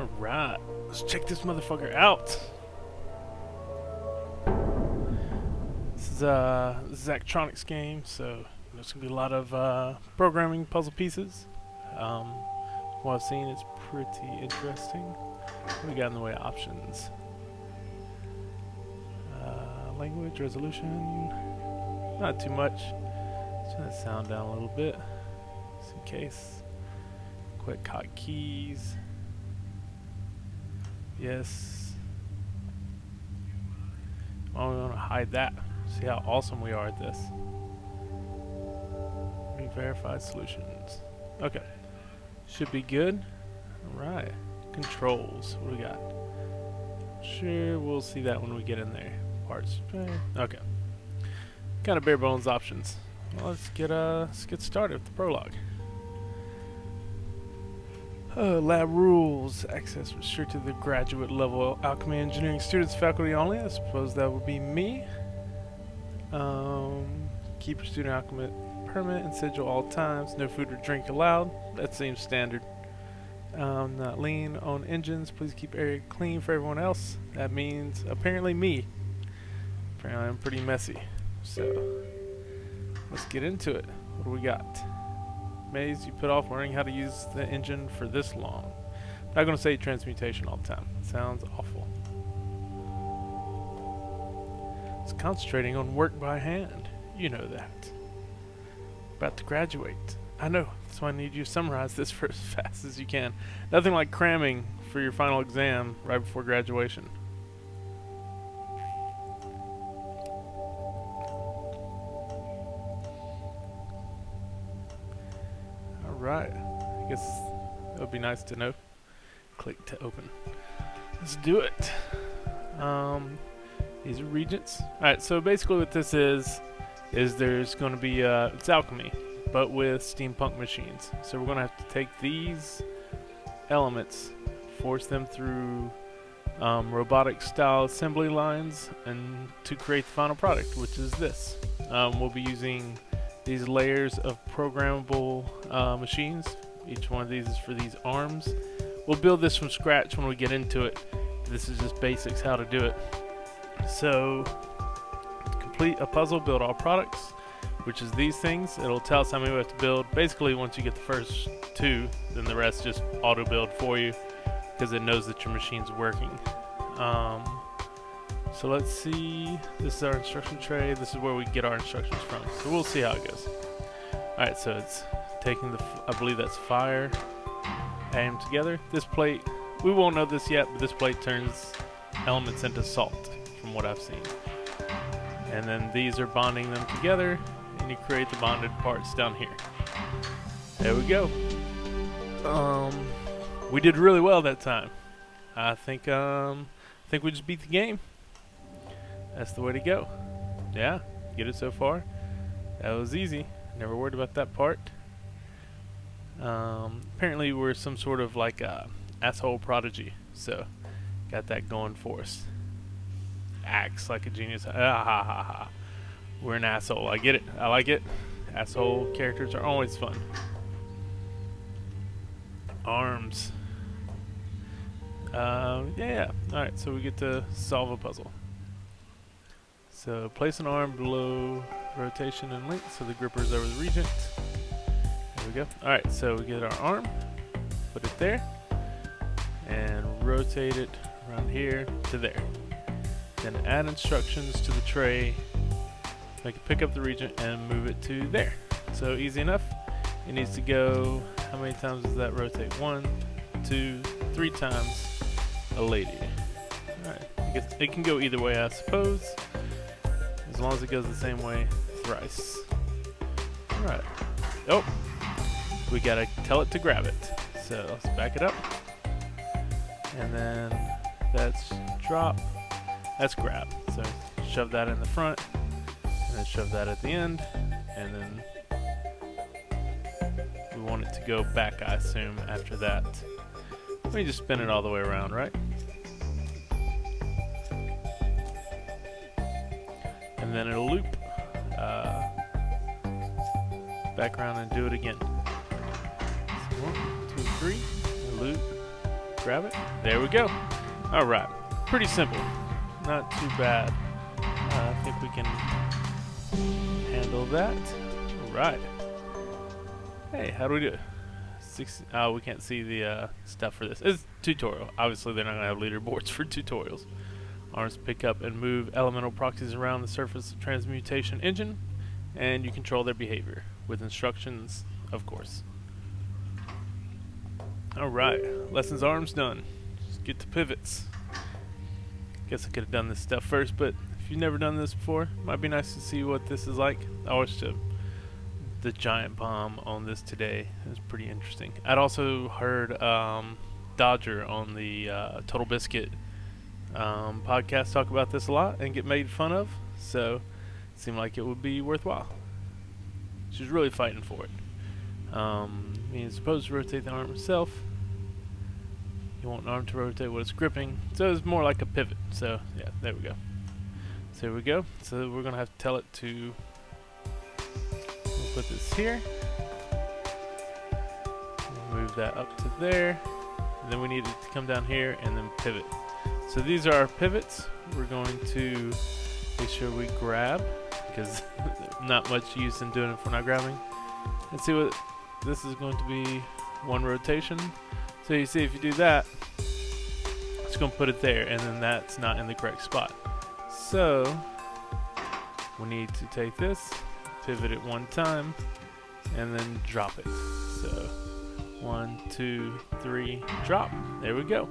Alright, let's check this motherfucker out. This is a Zachtronics game, so there's gonna be a lot of programming puzzle pieces. What I've seen is pretty interesting. What do we got in the way of options? Language, resolution, not too much. Turn that sound down a little bit, just in case. Quick hotkeys. Yes. Oh, we want to hide that. See how awesome we are at this. Verified solutions. Okay. Should be good. Alright. Controls. What do we got? Sure, we'll see that when we get in there. Parts. Okay. Kind of bare bones options. Well, let's get started with the prologue. Lab rules. Access restricted to the graduate level Alchemy Engineering students, faculty only. I suppose that would be me. Keep your student alchemy permit and schedule all times. No food or drink allowed. That seems standard. Not lean on engines. Please keep area clean for everyone else. That means apparently me. Apparently I'm pretty messy. So let's get into it. What do we got? Maze, you put off learning how to use the engine for this long. I'm not going to say transmutation all the time. It sounds awful. It's concentrating on work by hand. You know that. About to graduate. I know. That's why I need you to summarize this for as fast as you can. Nothing like cramming for your final exam right before graduation. Alright. I guess it would be nice to know. Click to open. Let's do it. These are regents. Alright, so basically what this is there's going to be, it's alchemy, but with steampunk machines. So we're going to have to take these elements, force them through robotic style assembly lines, and to create the final product, which is this. We'll be using these layers of programmable machines. Each one of these is for these arms. We'll build this from scratch when we get into it. This is just basics how to do it. So, to complete a puzzle, build all products, which is these things. It'll tell us how many we have to build. Basically, once you get the first two, then the rest just auto build for you because it knows that your machine's working. So let's see. This is our instruction tray. This is where we get our instructions from. So we'll see how it goes. Alright, so it's taking the, I believe that's fire, adding them together. This plate, we won't know this yet, but this plate turns elements into salt, from what I've seen. And then these are bonding them together, and you create the bonded parts down here. There we go. We did really well that time. I think we just beat the game. That's the way to go. Yeah, get it so far. That was easy. Never worried about that part. Apparently we're some sort of like asshole prodigy, so got that going for us. Acts like a genius. Ah, ha, ha, ha. We're an asshole. I get it. I like it. Asshole characters are always fun. Arms. Yeah. Alright, so we get to solve a puzzle. So place an arm below rotation and length so the gripper's over the regent. There we go. Alright, so we get our arm, put it there, and rotate it around here to there. Then add instructions to the tray, make it pick up the regent and move it to there. So easy enough. It needs to go, how many times does that rotate? 1, 2, 3 times a lady. Alright, I guess it can go either way, I suppose, as long as it goes the same way thrice. Alright. Oh, we gotta tell it to grab it. So let's back it up. And then that's drop. That's grab. So shove that in the front, and then shove that at the end, and then we want it to go back, I assume, after that. Let me just spin it all the way around, right? And then it'll loop back around and do it again. So 1, 2, 3, loop, grab it. There we go. Alright, pretty simple. Not too bad. I think we can handle that. Alright. Hey, how do we do it? We can't see the stuff for this. It's tutorial. Obviously, they're not going to have leaderboards for tutorials. Arms pick up and move elemental proxies around the surface of transmutation engine, and you control their behavior with instructions, of course. Alright, lessons arms done. Just get to pivots. Guess I could have done this stuff first, but if you've never done this before, it might be nice to see what this is like. I watched the giant bomb on this today. It was pretty interesting. I'd also heard Dodger on the Total Biscuit podcast talk about this a lot and get made fun of, so it seemed like it would be worthwhile. She's really fighting for it. It's supposed to rotate the arm itself. You want an arm to rotate what it's gripping, so it's more like a pivot. So yeah, there we go. So here we go. So we're gonna have to tell it to. We'll put this here. We'll move that up to there. And then we need it to come down here and then pivot. So these are our pivots. We're going to make sure we grab, because not much use in doing it if we're not grabbing. Let's see what this is going to be. One rotation. So you see, if you do that, it's going to put it there, and then that's not in the correct spot. So we need to take this, pivot it one time, and then drop it. So 1, 2, 3, drop. There we go.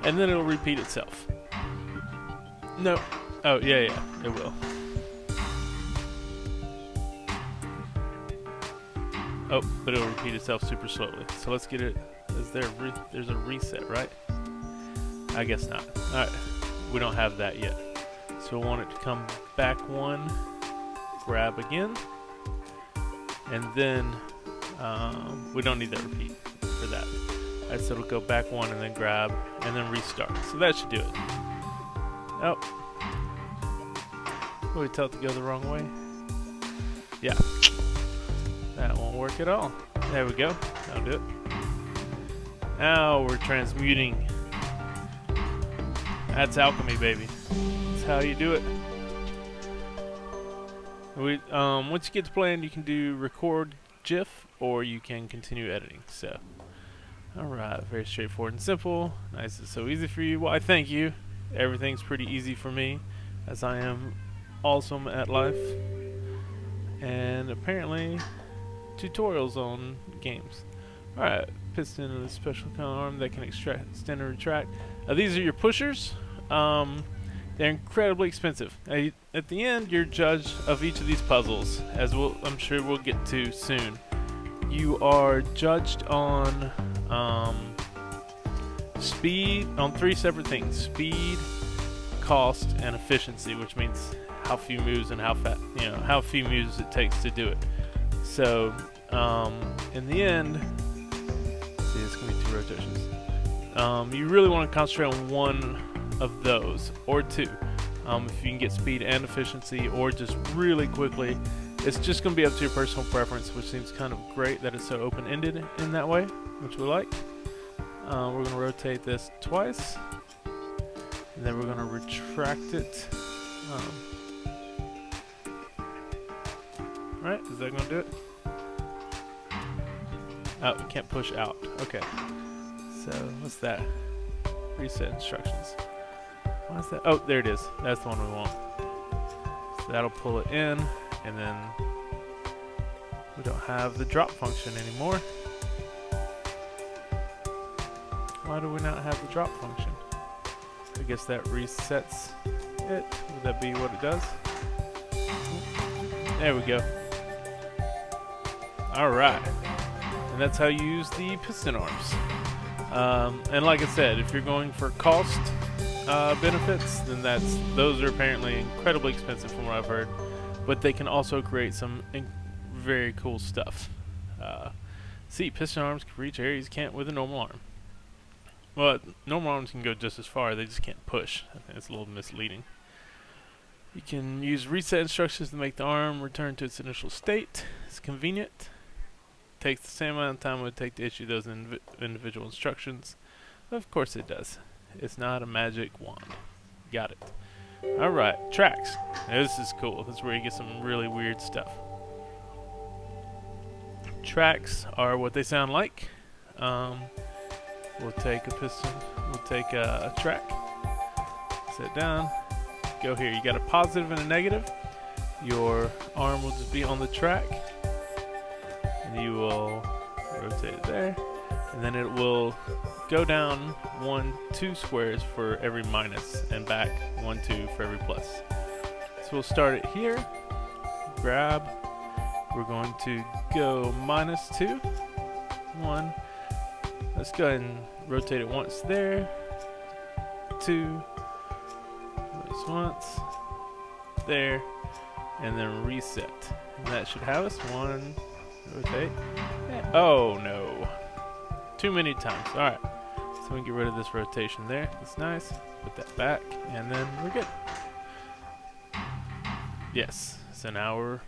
And then it'll repeat itself. No. Oh, yeah, it will. Oh, but it'll repeat itself super slowly. So let's get it. There's a reset, right? I guess not. Alright. We don't have that yet. So we want it to come back one, grab again, and then we don't need that repeat for that. Alright, so it'll go back one and then grab and then restart. So that should do it. Oh. Will we tell it to go the wrong way? Yeah. That won't work at all. There we go. That'll do it. Now we're transmuting. That's alchemy, baby. That's how you do it. Once you get to playing, you can do record GIF, or you can continue editing. So, alright, very straightforward and simple. Nice, it's so easy for you. Why, thank you. Everything's pretty easy for me, as I am awesome at life. And apparently, tutorials on games. Alright, piston and a special kind of arm that can extend and retract. These are your pushers. They're incredibly expensive. At the end, you're judged of each of these puzzles, as I'm sure we'll get to soon. You are judged on speed, on 3 separate things: speed, cost, and efficiency, which means how few moves and how fast, how few moves it takes to do it. So, in the end, see, it's gonna be 2 rotations. You really want to concentrate on one of those, or 2. If you can get speed and efficiency, or just really quickly. It's just going to be up to your personal preference, which seems kind of great that it's so open-ended in that way, which we like. We're going to rotate this twice, and then we're going to retract it. Right, is that going to do it? Oh, we can't push out. Okay. So, what's that? Reset instructions. Why is that? Oh, there it is. That's the one we want. So that'll pull it in, and then we don't have the drop function anymore. Why do we not have the drop function? I guess that resets it. Would that be what it does? There we go. Alright. And that's how you use the piston arms. And like I said, if you're going for cost benefits, then those are apparently incredibly expensive from what I've heard, but they can also create some very cool stuff. See, piston arms can reach areas you can't with a normal arm. Well, normal arms can go just as far, they just can't push. I think it's a little misleading. You can use reset instructions to make the arm return to its initial state. It's convenient. Takes the same amount of time it would take to issue those individual instructions. Of course it does. It's not a magic wand. Got it. Alright, tracks. Now this is cool. This is where you get some really weird stuff. Tracks are what they sound like. We'll take a piston. We'll take a track. Set down. Go here. You got a positive and a negative. Your arm will just be on the track. And you will rotate it there. And then it will go down 1, 2 squares for every minus, and back 1, 2 for every plus. So we'll start it here. Grab. We're going to go -2. 1. Let's go ahead and rotate it once there. 2. This once. There. And then reset. And that should have us 1. Rotate. Oh no. Too many times. Alright. So we can get rid of this rotation there. That's nice. Put that back. And then we're good. Yes. So now we're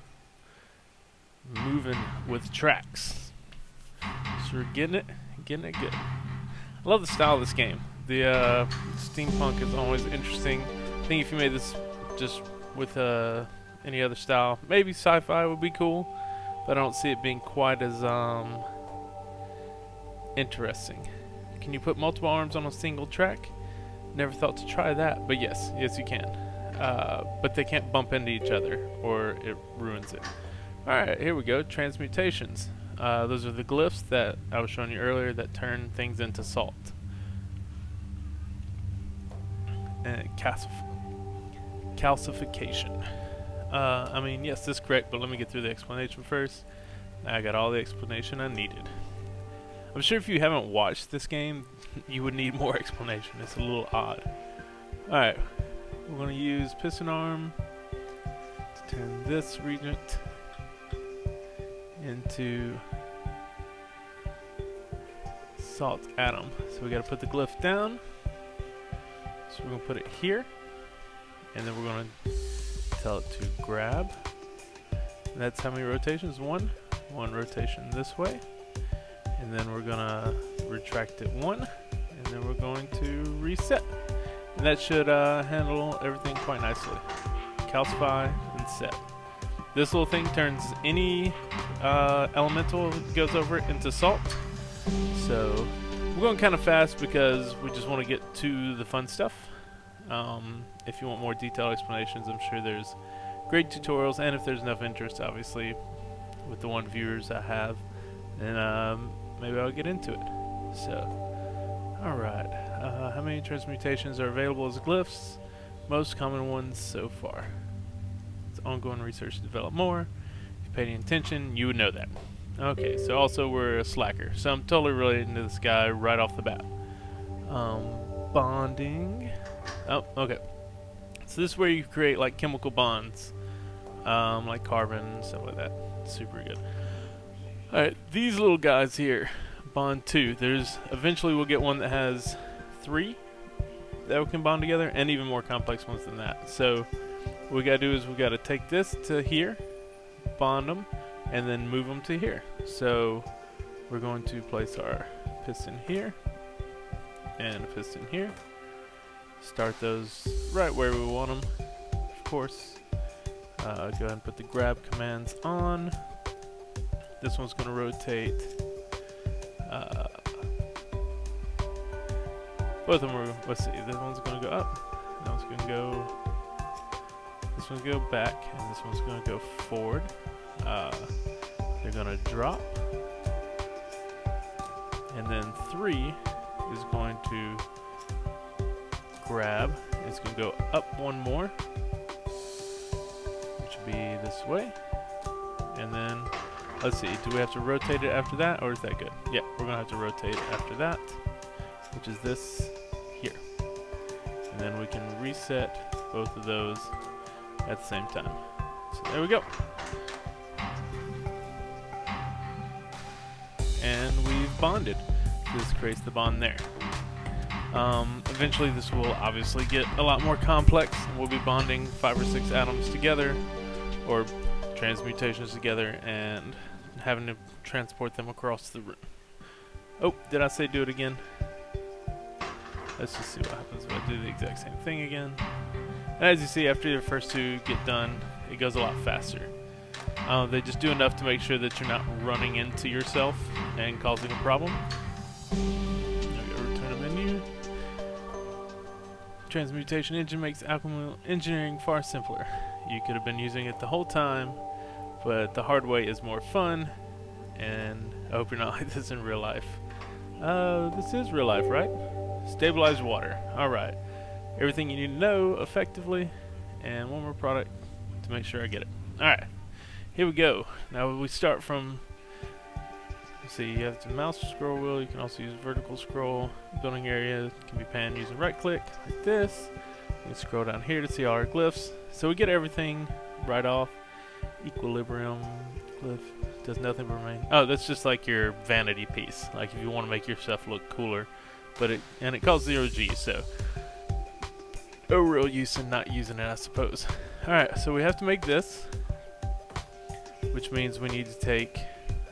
moving with tracks. So we're getting it good. I love the style of this game. The steampunk is always interesting. I think if you made this just with any other style, maybe sci-fi would be cool, but I don't see it being quite as interesting. Can you put multiple arms on a single track? Never thought to try that, but yes you can. But they can't bump into each other or it ruins it. Alright, here we go. Transmutations. Those are the glyphs that I was showing you earlier that turn things into salt. And calcification. I mean, yes, this is correct, but let me get through the explanation first. I got all the explanation I needed. I'm sure if you haven't watched this game, you would need more explanation. It's a little odd. Alright, we're going to use piston arm to turn this regent into salt atom. So we got to put the glyph down. So we're going to put it here, and then we're going to tell it to grab. And that's how many rotations? One rotation this way, and then we're going to retract it 1, and then we're going to reset. And that should handle everything quite nicely. Calcify and set. This little thing turns any elemental that goes over it into salt. So we're going kind of fast because we just want to get to the fun stuff. If you want more detailed explanations, I'm sure there's great tutorials, and if there's enough interest, obviously, with the 1 viewers I have, then maybe I'll get into it. So, alright. How many transmutations are available as glyphs? Most common ones so far. It's ongoing research to develop more. If you paid any attention, you would know that. Okay, so also we're a slacker, so I'm totally relating to this guy right off the bat. Bonding. Oh, okay. So this is where you create like chemical bonds, like carbon and stuff like that. Super good. Alright, these little guys here, bond 2. Eventually we'll get one that has 3 that we can bond together, and even more complex ones than that. So what we gotta do is we gotta take this to here, bond them, and then move them to here. So we're going to place our piston here and a piston here. Start those right where we want them, of course. Go ahead and put the grab commands on. This one's going to rotate. Both of them are, let's see, this one's going to go up. That one's going to go, this one's going to go back, and this one's going to go forward. They're going to drop. And then 3 is going to grab. It's going to go up 1 more, which would be this way. And then, let's see, do we have to rotate it after that, or is that good? Yeah, we're going to have to rotate it after that, which is this here. And then we can reset both of those at the same time. So there we go. And we've bonded. This creates the bond there. Eventually this will obviously get a lot more complex, and we'll be bonding 5 or 6 atoms together, or transmutations together, and having to transport them across the room. Oh, did I say do it again? Let's just see what happens if I do the exact same thing again. And as you see, after the first two get done, it goes a lot faster. They just do enough to make sure that you're not running into yourself and causing a problem. There we go, return a menu. Transmutation engine makes alchemy engineering far simpler. You could have been using it the whole time, but the hard way is more fun, and I hope you're not like this in real life. This is real life, right? Stabilized water. Alright. Everything you need to know effectively, and one more product to make sure I get it. Alright. Here we go. Now we start from, let's see, you have the mouse scroll wheel. You can also use vertical scroll. Building area can be panned using right click, like this. You can scroll down here to see all our glyphs. So we get everything right off. Equilibrium glyph does nothing but remain. Oh, that's just like your vanity piece. Like if you want to make your stuff look cooler. But it costs 0G, so no real use in not using it, I suppose. Alright, so we have to make this, which means we need to take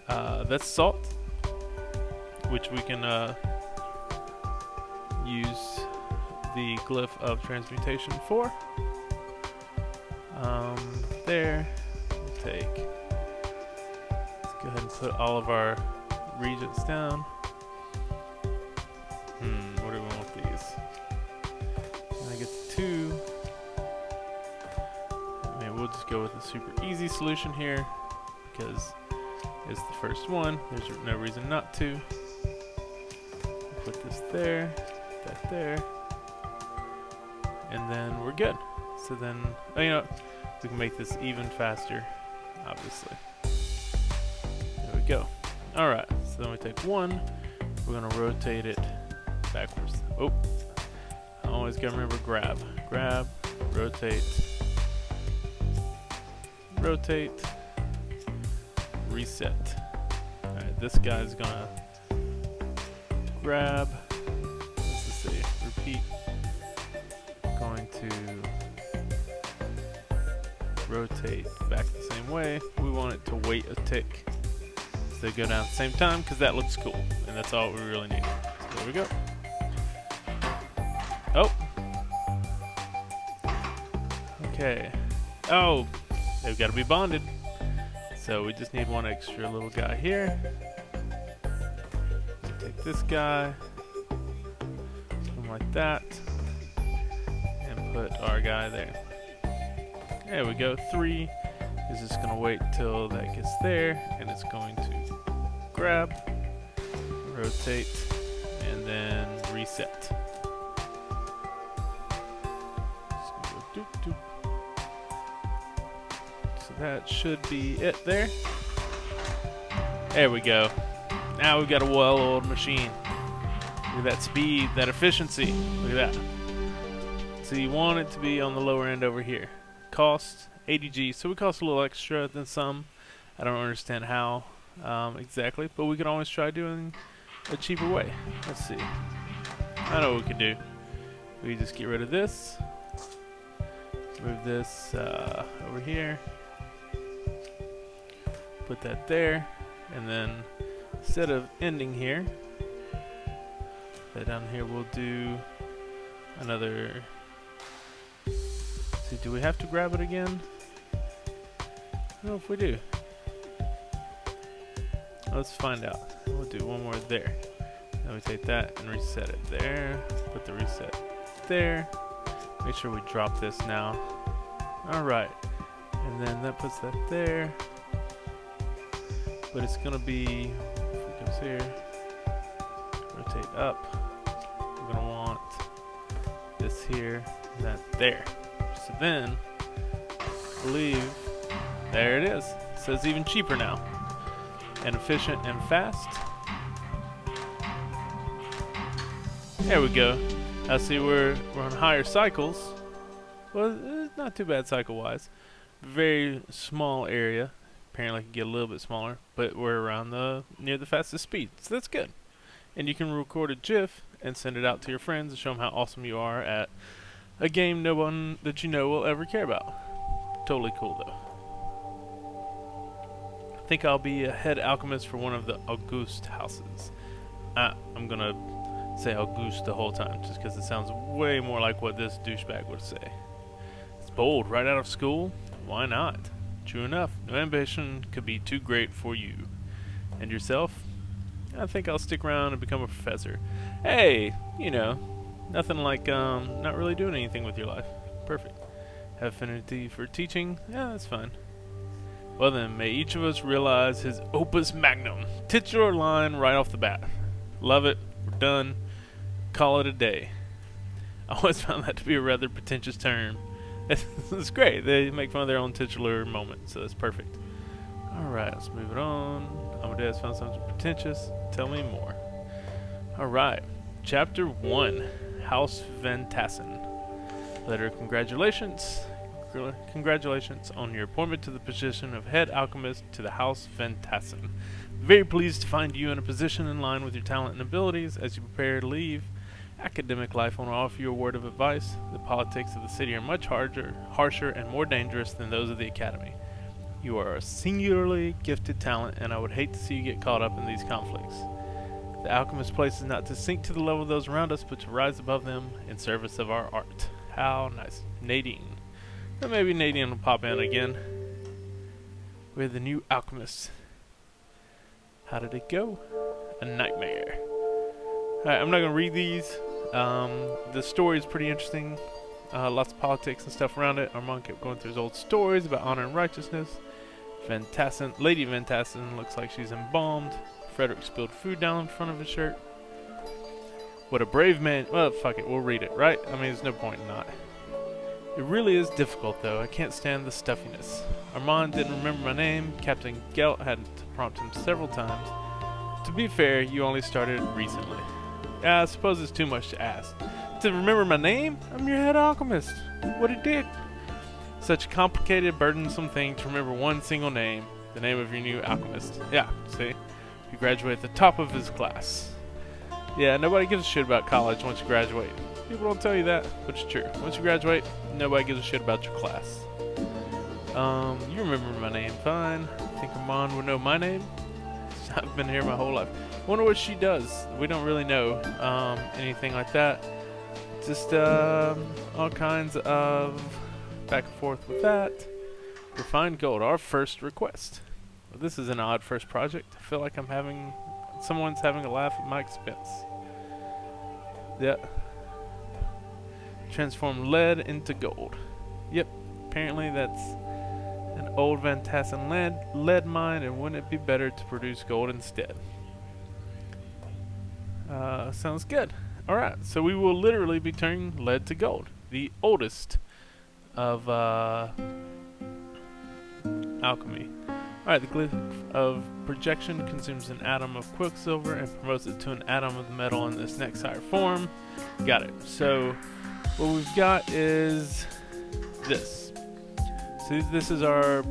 that's salt, which we can use the glyph of transmutation for. There, we'll take, let's go ahead and put all of our reagents down. What do we want with these? Can I get the 2? I mean, we'll just go with a super easy solution here because it's the first one. There's no reason not to. Put this there, that there, and then we're good. So then, oh, you know, we can make this even faster, obviously. There we go. Alright, so then we take 1, we're going to rotate it backwards. Oh, I always gotta remember grab, rotate, reset. Alright, this guy's gonna grab, let's just say repeat, going to rotate back the same way. We want it to wait a tick so they go down at the same time because that looks cool, and that's all we really need. So there we go. Oh. Okay. Oh, they've got to be bonded. So we just need one extra little guy here. Take this guy, something like that, and put our guy there. There we go. 3 is just going to wait till that gets there, and it's going to grab, rotate, and then reset. So that should be it there. There we go. Now we've got a well-oiled machine. Look at that speed, that efficiency. Look at that. So you want it to be on the lower end over here. Cost 80G, so we cost a little extra than some. I don't understand how exactly, but we can always try doing a cheaper way. Let's see. I know what we can do. We just get rid of this. Move this over here. Put that there, and then instead of ending here, that down here we'll do another. See, do we have to grab it again? I don't know if we do. Let's find out. We'll do one more there. Then we take that and reset it there. Put the reset there. Make sure we drop this now. Alright. And then that puts that there. But it's going to be, if it goes here, rotate up. We're going to want this here and that there. So then, I believe, there it is. It says even cheaper now. And efficient and fast. There we go. Now see, we're on higher cycles. Well, it's not too bad cycle-wise. Very small area. Apparently, it can get a little bit smaller, but we're around near the fastest speed, so that's good. And you can record a GIF and send it out to your friends and show them how awesome you are at a game no one that you know will ever care about. Totally cool, though. I think I'll be a head alchemist for one of the August houses. I'm gonna say Auguste the whole time, just because it sounds way more like what this douchebag would say. It's bold, right out of school? Why not? True enough, no ambition could be too great for you. And yourself? I think I'll stick around and become a professor. Hey, you know, nothing like not really doing anything with your life. Perfect. Have affinity for teaching? Yeah, that's fine. Well then, may each of us realize his opus magnum. Titular line right off the bat. Love it. We're done. Call it a day. I always found that to be a rather pretentious term. It's great. They make fun of their own titular moment, so that's perfect. Alright, let's move it on. Amadeus found something pretentious. Tell me more. Alright. Chapter 1. House Van Tassen. Letter of congratulations. Congratulations on your appointment to the position of head alchemist to the House Van Tassen. Very pleased to find you in a position in line with your talent and abilities as you prepare to leave academic life. I want to offer you a word of advice. The politics of the city are much harsher and more dangerous than those of the academy. You are a singularly gifted talent, and I would hate to see you get caught up in these conflicts. The alchemist's place is not to sink to the level of those around us, but to rise above them in service of our art. How nice. Nadine. Or maybe Nadine will pop in again. We're the new alchemists. How did it go? A nightmare. Alright, I'm not going to read these. The story is pretty interesting. Lots of politics and stuff around it. Armand kept going through his old stories about honor and righteousness. Lady Van Tassen looks like she's embalmed. Frederick spilled food down in front of his shirt. What a brave man. Well, fuck it. We'll read it, right? I mean, there's no point in not. It really is difficult, though. I can't stand the stuffiness. Armand didn't remember my name. Captain Gelt had to prompt him several times. To be fair, you only started recently. I suppose it's too much to ask. To remember my name? I'm your head alchemist. What a dick. Such a complicated, burdensome thing to remember one single name. The name of your new alchemist. Yeah, see? You graduate at the top of his class. Yeah, nobody gives a shit about college once you graduate. People don't tell you that, but it's true. Once you graduate, nobody gives a shit about your class. You remember my name fine. Think Armand would know my name? I've been here my whole life. Wonder what she does. We don't really know anything like that. Just all kinds of back and forth with that. Refined gold, our first request. Well, this is an odd first project. I feel like someone's having a laugh at my expense. Yeah. Transform lead into gold. Yep. Apparently that's an old Van Tassen lead mine, and wouldn't it be better to produce gold instead? Sounds good. Alright, so we will literally be turning lead to gold. The oldest of alchemy. Alright, the glyph of projection consumes an atom of quicksilver and promotes it to an atom of the metal in this next higher form. Got it. So what we've got is this. So this is our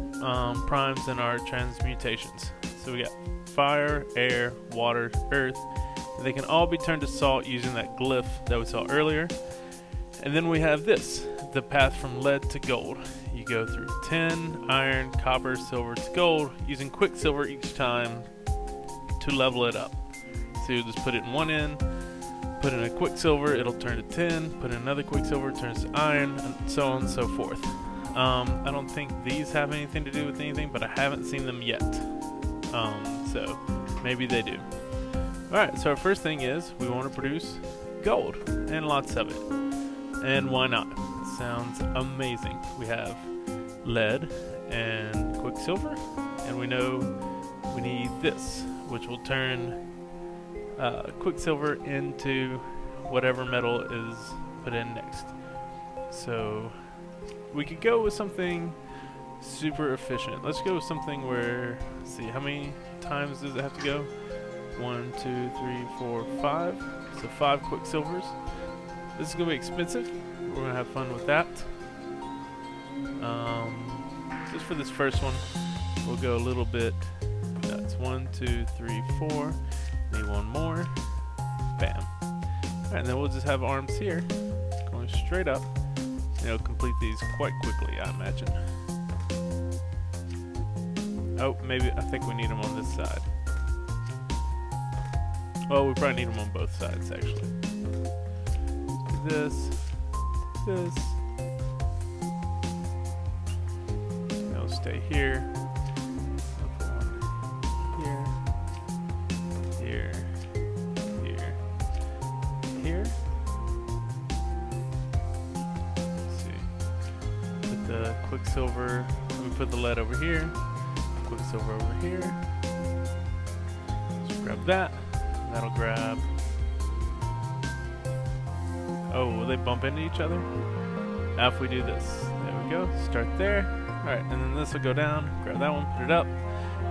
primes and our transmutations. So we got fire, air, water, earth. They can all be turned to salt using that glyph that we saw earlier. And then we have this, the path from lead to gold. You go through tin, iron, copper, silver to gold, using quicksilver each time to level it up. So you just put it in one end, put in a quicksilver, it'll turn to tin, put in another quicksilver, turns to iron, and so on and so forth. I don't think these have anything to do with anything, but I haven't seen them yet. So maybe they do. Alright, so our first thing is we want to produce gold, and lots of it. And why not? It sounds amazing. We have lead and quicksilver, and we know we need this, which will turn quicksilver into whatever metal is put in next. So we could go with something super efficient. Let's go with something where, let's see, how many times does it have to go? 1, 2, 3, 4, 5. So 5 quicksilvers. This is going to be expensive. We're going to have fun with that. Just for this first one, we'll go a little bit. That's 1, 2, 3, 4. Need one more. Bam. Alright, and then we'll just have arms here, going straight up. And it'll complete these quite quickly, I imagine. Oh, maybe, I think we need them on this side. Well, we probably need them on both sides, actually. This. It'll stay here. Here. Here. Here. Here. Let's see. Put the Quicksilver. We put the lead over here. Quicksilver over here. Let's grab that. That'll grab. Oh, will they bump into each other? Now if we do this, there we go. Start there. All right, and then this will go down. Grab that one, put it up.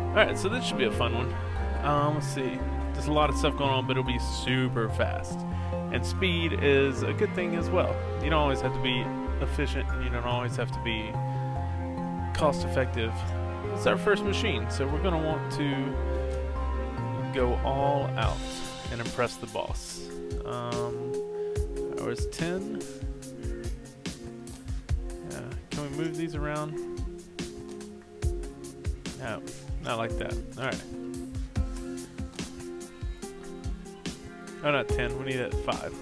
All right, so this should be a fun one. Let's see. There's a lot of stuff going on, but it'll be super fast. And speed is a good thing as well. You don't always have to be efficient, and you don't always have to be cost effective. It's our first machine, so we're gonna want to go all out and impress the boss. Ours 10. Yeah, can we move these around? No, not like that. All right. Oh, not 10. We need it at 5.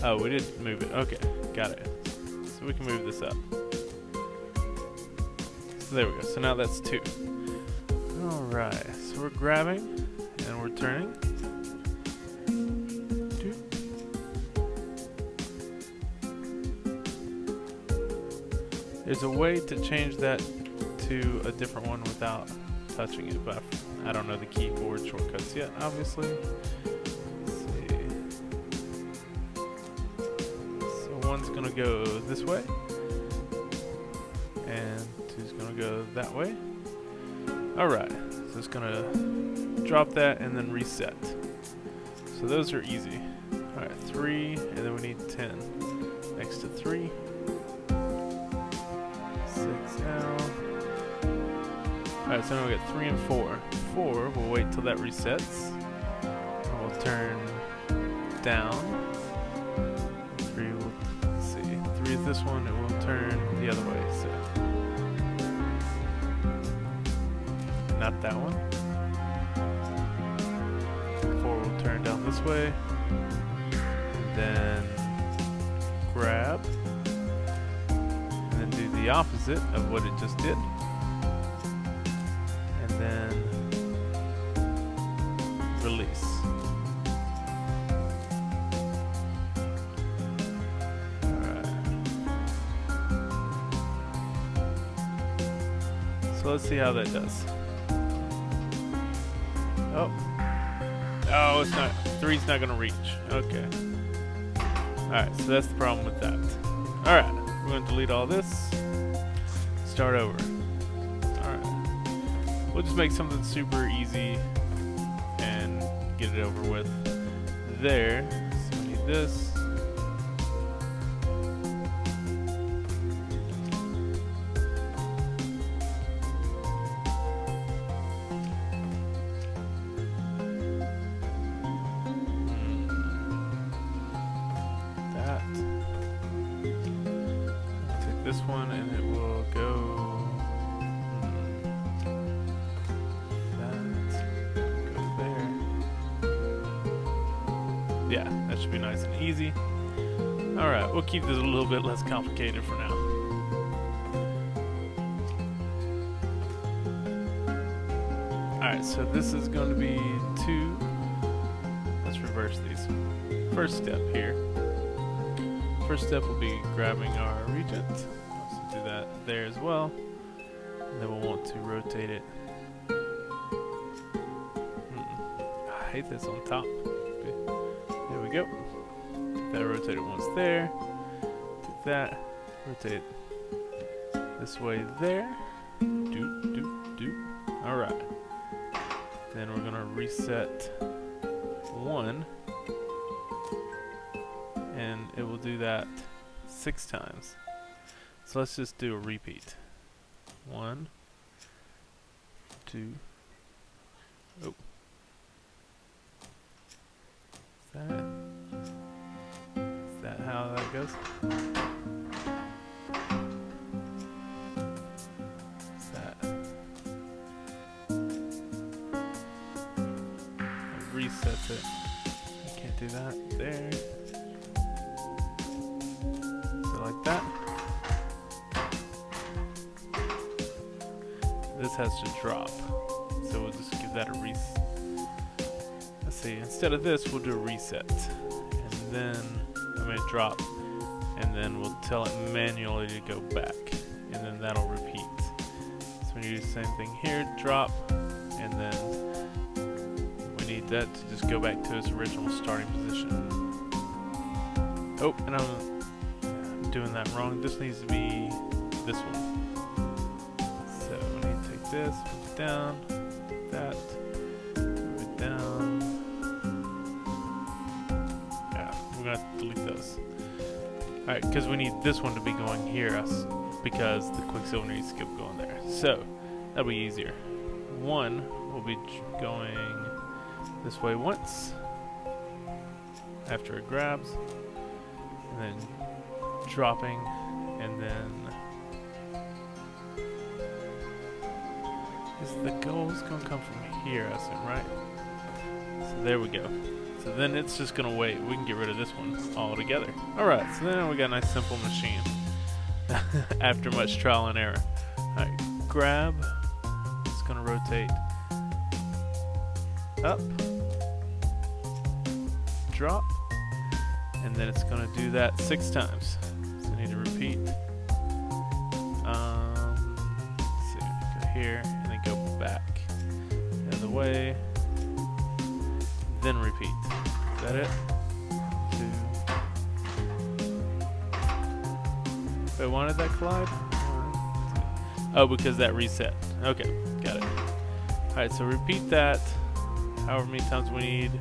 Oh, we did move it. Okay, got it. So we can move this up. So there we go. So now that's 2. All right. So we're grabbing and we're turning. 2. There's a way to change that to a different one without touching it, but I don't know the keyboard shortcuts yet, obviously. One's gonna go this way, and 2's gonna go that way. Alright, so it's gonna drop that and then reset. So those are easy. Alright, 3, and then we need 10. Next to 3. 6 now. Alright, so now we got 3 and 4. 4, we'll wait till that resets. And we'll turn down. 3 will, let's see, 3 is this one, it will turn the other way, so. Not that one. 4 will turn down this way. And then grab. And then do the opposite of what it just did. And then release. So let's see how that does. Oh. Oh, it's not. 3's not going to reach. Okay. Alright, so that's the problem with that. Alright, we're going to delete all this. Start over. Alright. We'll just make something super easy and get it over with. There. So we need this. This one and it will go that go there. Yeah, that should be nice and easy. Alright, we'll keep this a little bit less complicated for now. Alright, so this is going to be 2. Let's reverse these. First step here. First step will be grabbing our regent. Also do that there as well. And then we'll want to rotate it. I hate this on top. There we go. Get that rotated once there. Do that. Rotate this way there. Do. Alright. Then we're gonna reset 1. And it will do that 6 times. So let's just do a repeat. 1, 2. Oh. Is that how that goes? Is that? resets it. I can't do that there. So like that. This has to drop. So we'll just give that a reset. Let's see, instead of this, we'll do a reset. And then, drop. And then we'll tell it manually to go back. And then that'll repeat. So we do the same thing here, drop. And then we need that to just go back to its original starting position. Oh, and I'm doing that wrong. This needs to be this one. So we need to take this, move it down, that, move it down. Yeah, we're gonna have to delete those. Alright, because we need this one to be going here because the Quicksilver needs to keep going there. So, that'll be easier. One will be going this way once after it grabs, and then dropping, and then the gold's gonna come from here, I assume, right? So there we go. So then it's just gonna wait. We can get rid of this one altogether. Alright, so then we got a nice simple machine after much trial and error. Alright, grab. It's gonna rotate up, drop, and then it's gonna do that 6 times. So I need to repeat. Let's see, go here and then go back the other way, then repeat. Is that it? 2. Wait, why did that collide? 1, 2. Oh, because that reset. Okay, got it. Alright, so repeat that however many times we need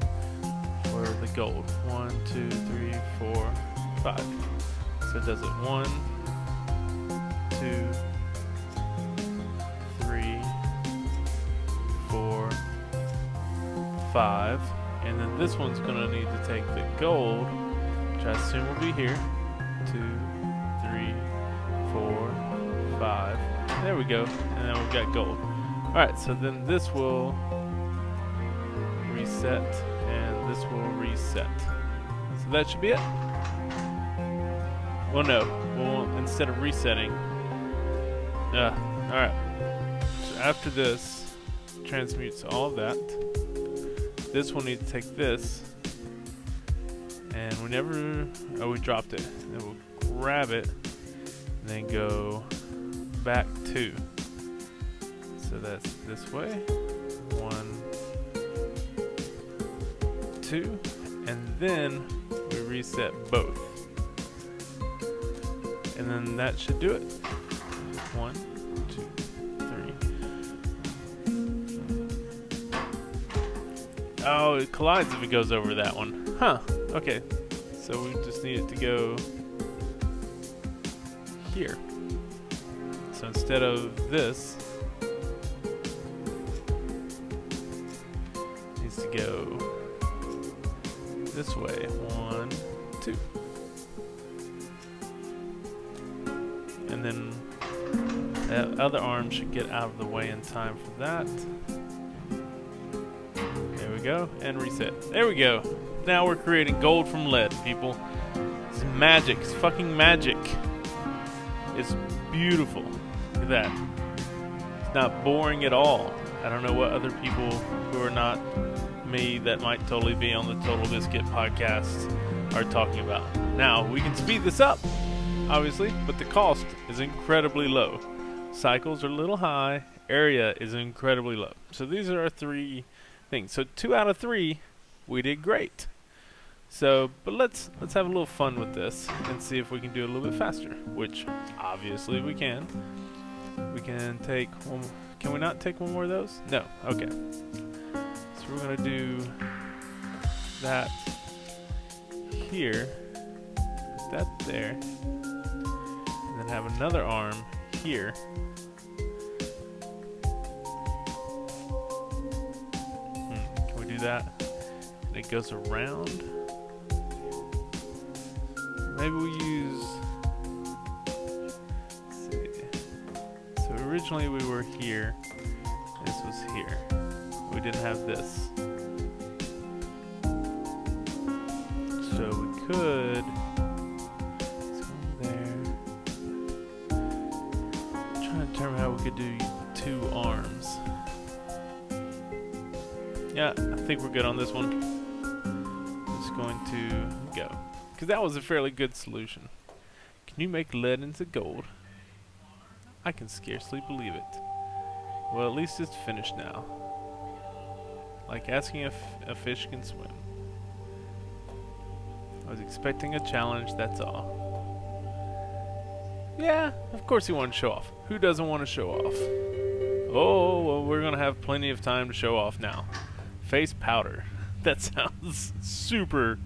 for the gold. 1, 2, 3, 4, 5. So it does it 1, 2, 3, 4, 5. And then this one's gonna need to take the gold, which I assume will be here. 2, 3, 4, 5. There we go. And then we've got gold. Alright, so then this will reset, and this will reset. So that should be it. Well, no. Instead of resetting. Alright. So after this, transmutes all of that. This will need to take this, and we dropped it. Then we'll grab it, and then go back 2. So that's this way. 1, 2, and then we reset both. And then that should do it. 1, 2, 3. Oh, it collides if it goes over that one. Huh, okay. So we just need it to go here. So instead of this, it needs to go this way. 1, 2. And then that other arm should get out of the way in time for that. There we go, and reset. There we go. Now we're creating gold from lead, people. It's magic. It's fucking magic. It's beautiful. Look at that. It's not boring at all. I don't know what other people who are not me that might totally be on the Total Biscuit podcast are talking about. Now, we can speed this up, obviously, but the cost is incredibly low. Cycles are a little high. Area is incredibly low. So these are our 3 things. So 2 out of 3, we did great. So, but let's have a little fun with this and see if we can do it a little bit faster, which obviously we can. We can take one. Can we not take one more of those? No. Okay. So we're gonna do that here, put that there, and then have another arm here. Can we do that? And it goes around. Maybe we use. Let's see. So originally we were here. This was here. We didn't have this. could. Let's go there. Trying to determine how we could do 2 arms. Yeah, I think we're good on this one. Just going to go. Because that was a fairly good solution. Can you make lead into gold? I can scarcely believe it. Well, at least it's finished now. Like asking if a fish can swim. I was expecting a challenge, that's all. Yeah, of course he wanted to show off. Who doesn't want to show off? Oh, well, we're going to have plenty of time to show off now. Face powder. That sounds super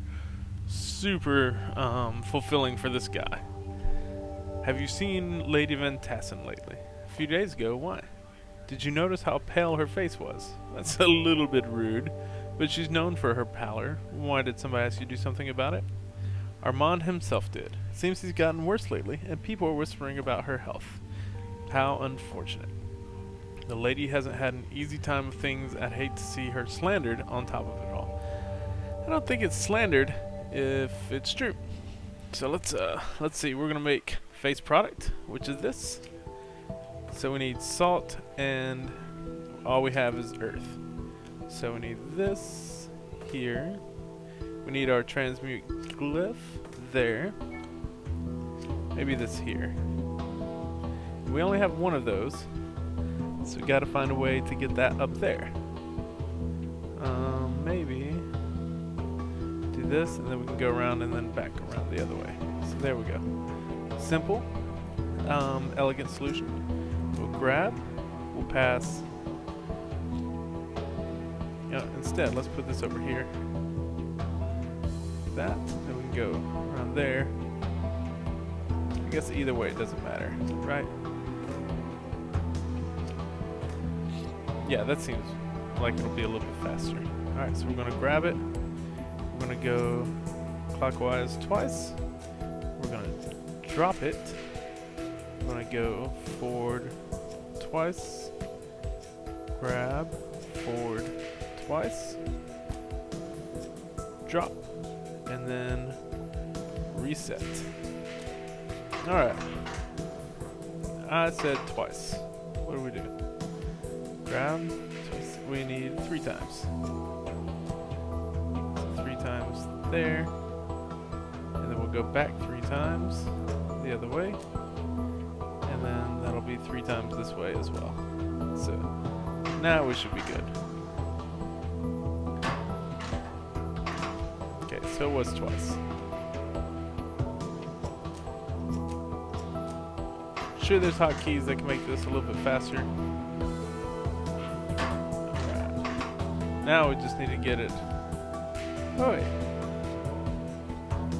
fulfilling for this guy. Have you seen Lady Van Tassen lately? A few days ago, why? Did you notice how pale her face was? That's a little bit rude, but she's known for her pallor. Why did somebody ask you to do something about it? Armand himself did. Seems he's gotten worse lately, and people are whispering about her health. How unfortunate. The lady hasn't had an easy time of things. I'd hate to see her slandered on top of it all. I don't think it's slandered if it's true. So let's see. We're gonna make face product, which is this. So we need salt, and all we have is earth. So we need this here. We need our transmute glyph there. Maybe this here. We only have one of those, so we gotta find a way to get that up there. Maybe do this, and then we can go around and then back around the other way. So there we go. Simple, elegant solution. We'll grab, we'll pass. Instead, let's put this over here. That, then we can go around there. I guess either way it doesn't matter, right? Yeah, that seems like it'll be a little bit faster. Alright, so we're gonna grab it. We're gonna go clockwise twice. We're gonna drop it. We're gonna go forward twice. Grab, forward twice. Drop. And then reset. Alright. I said twice. What do we do? Grab. Twice. We need 3 times. So 3 times there. And then we'll go back 3 times the other way. And then that'll be 3 times this way as well. So now we should be good. Okay, so it was twice. Sure, there's hotkeys that can make this a little bit faster. Alright. Now we just need to get it. Oh wait.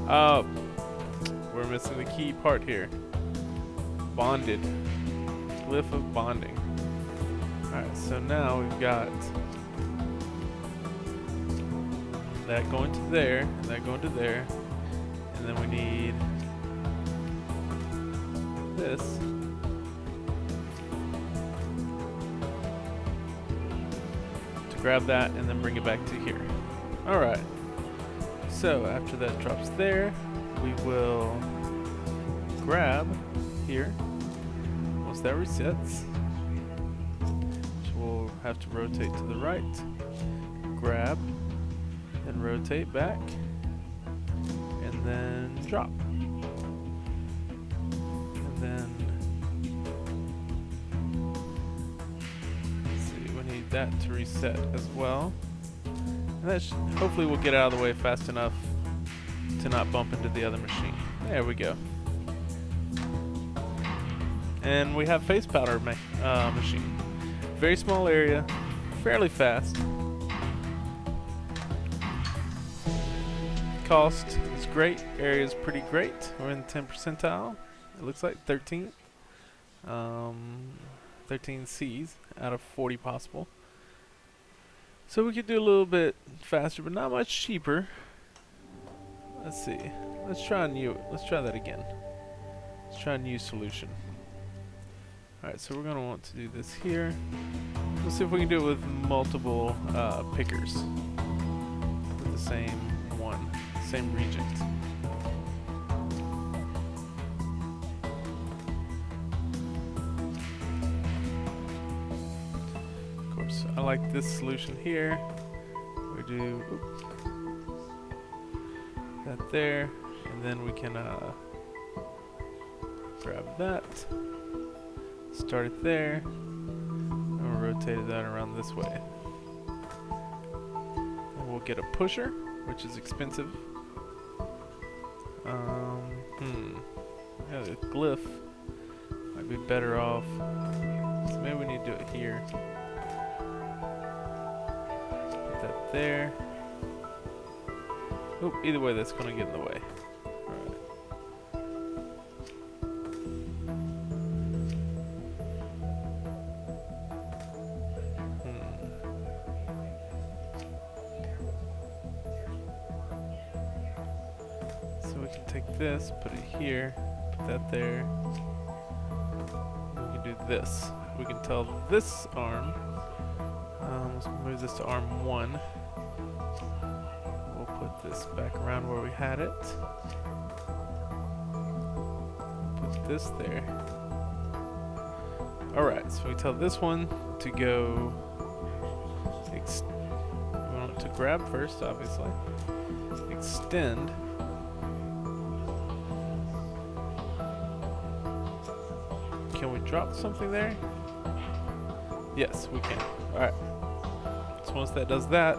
Oh, we're missing the key part here. Bonded. Glyph of bonding. Alright, so now we've got that going to there, and that going to there, and then we need this. To grab that and then bring it back to here. Alright. So after that drops there, we will grab here. Once that resets, we'll have to rotate to the right. Grab. And rotate back, and then drop, and then let's see, we need that to reset as well, and that hopefully we'll get out of the way fast enough to not bump into the other machine. There we go. And we have face powder machine. Very small area, fairly fast. Cost is great. Area is pretty great. We're in the 10th percentile. It looks like 13th. 13 C's out of 40 possible. So we could do a little bit faster, but not much cheaper. Let's see. Let's try that again. Let's try a new solution. Alright, so we're going to want to do this here. Let's see if we can do it with multiple pickers. With the same one. same region. Of course, I like this solution here. We do that there, and then we can grab that, start it there, and we'll rotate that around this way. And we'll get a pusher, which is expensive. Yeah, the glyph might be better off. So maybe we need to do it here. Put that there. Oh, either way, that's going to get in the way. Alright. So we can take this, put it here, put that there. We can do this. We can tell this arm. Let's move this to arm 1. We'll put this back around where we had it. Put this there. Alright, so we tell this one to go. We want it to grab first, obviously. Extend. Can we drop something there? Yes, we can. Alright. So once that does that,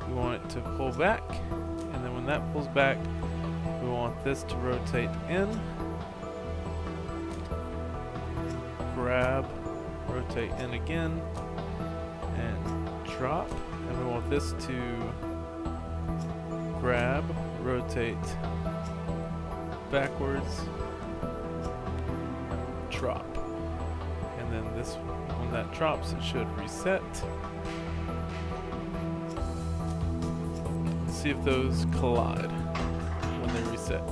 we want it to pull back. And then when that pulls back, we want this to rotate in. Grab, rotate in again, and drop. And we want this to grab, rotate backwards, drop. And then this, when that drops, it should reset. Let's see if those collide when they reset.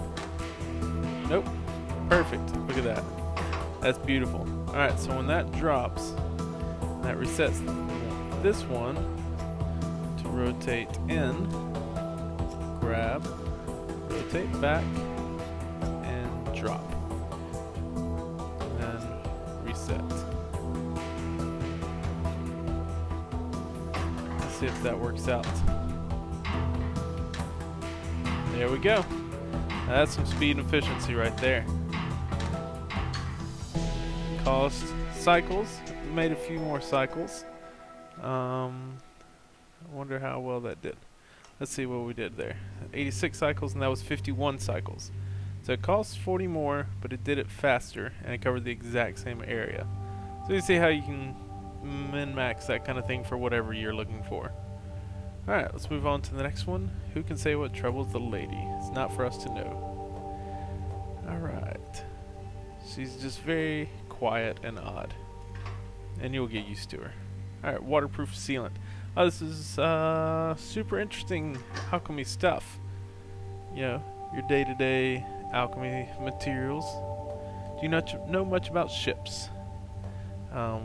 Nope. Perfect. Look at that. That's beautiful. Alright, so when that drops, that resets, we want this one to rotate in, grab, rotate back, and drop. Reset. Let's see if that works out. There we go. Now that's some speed and efficiency right there. Cost cycles. Made a few more cycles. I wonder how well that did. Let's see what we did there. 86 cycles, and that was 51 cycles. So it costs 40 more, but it did it faster, and it covered the exact same area. So you see how you can min-max that kind of thing for whatever you're looking for. Alright, let's move on to the next one. Who can say what troubles the lady? It's not for us to know. Alright. She's just very quiet and odd. And you'll get used to her. Alright, waterproof sealant. Oh, this is super interesting alchemy stuff. You know, your day-to-day alchemy materials. Do you not know much about ships?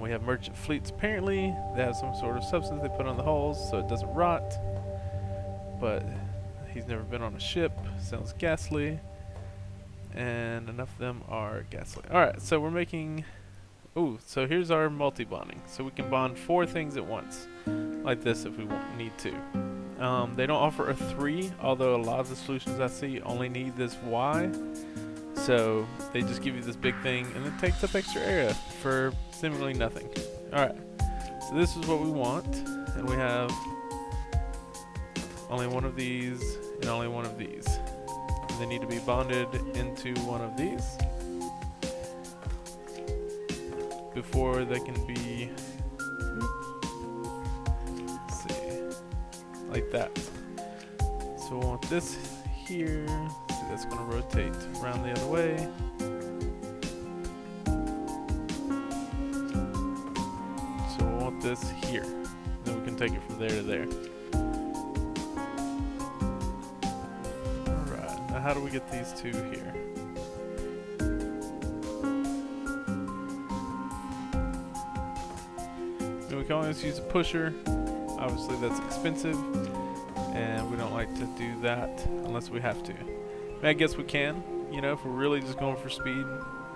We have merchant fleets. Apparently, they have some sort of substance they put on the hulls so it doesn't rot. But he's never been on a ship. Sounds ghastly. And enough of them are ghastly. Alright, so we're making... Ooh, so here's our multi-bonding. So we can bond 4 things at once. Like this if we need to. They don't offer a 3, although a lot of the solutions I see only need this Y. So they just give you this big thing, and it takes up extra area for seemingly nothing. Alright, so this is what we want, and we have only one of these and only one of these. And they need to be bonded into one of these before they can be, let's see, like that. So we'll want this here. See, that's going to rotate around the other way. So we'll want this here. Then we can take it from there to there. Alright, now how do we get these two here? We can always use a pusher. Obviously that's expensive. and we don't like to do that unless we have to. I mean, I guess we can, you know, if we're really just going for speed.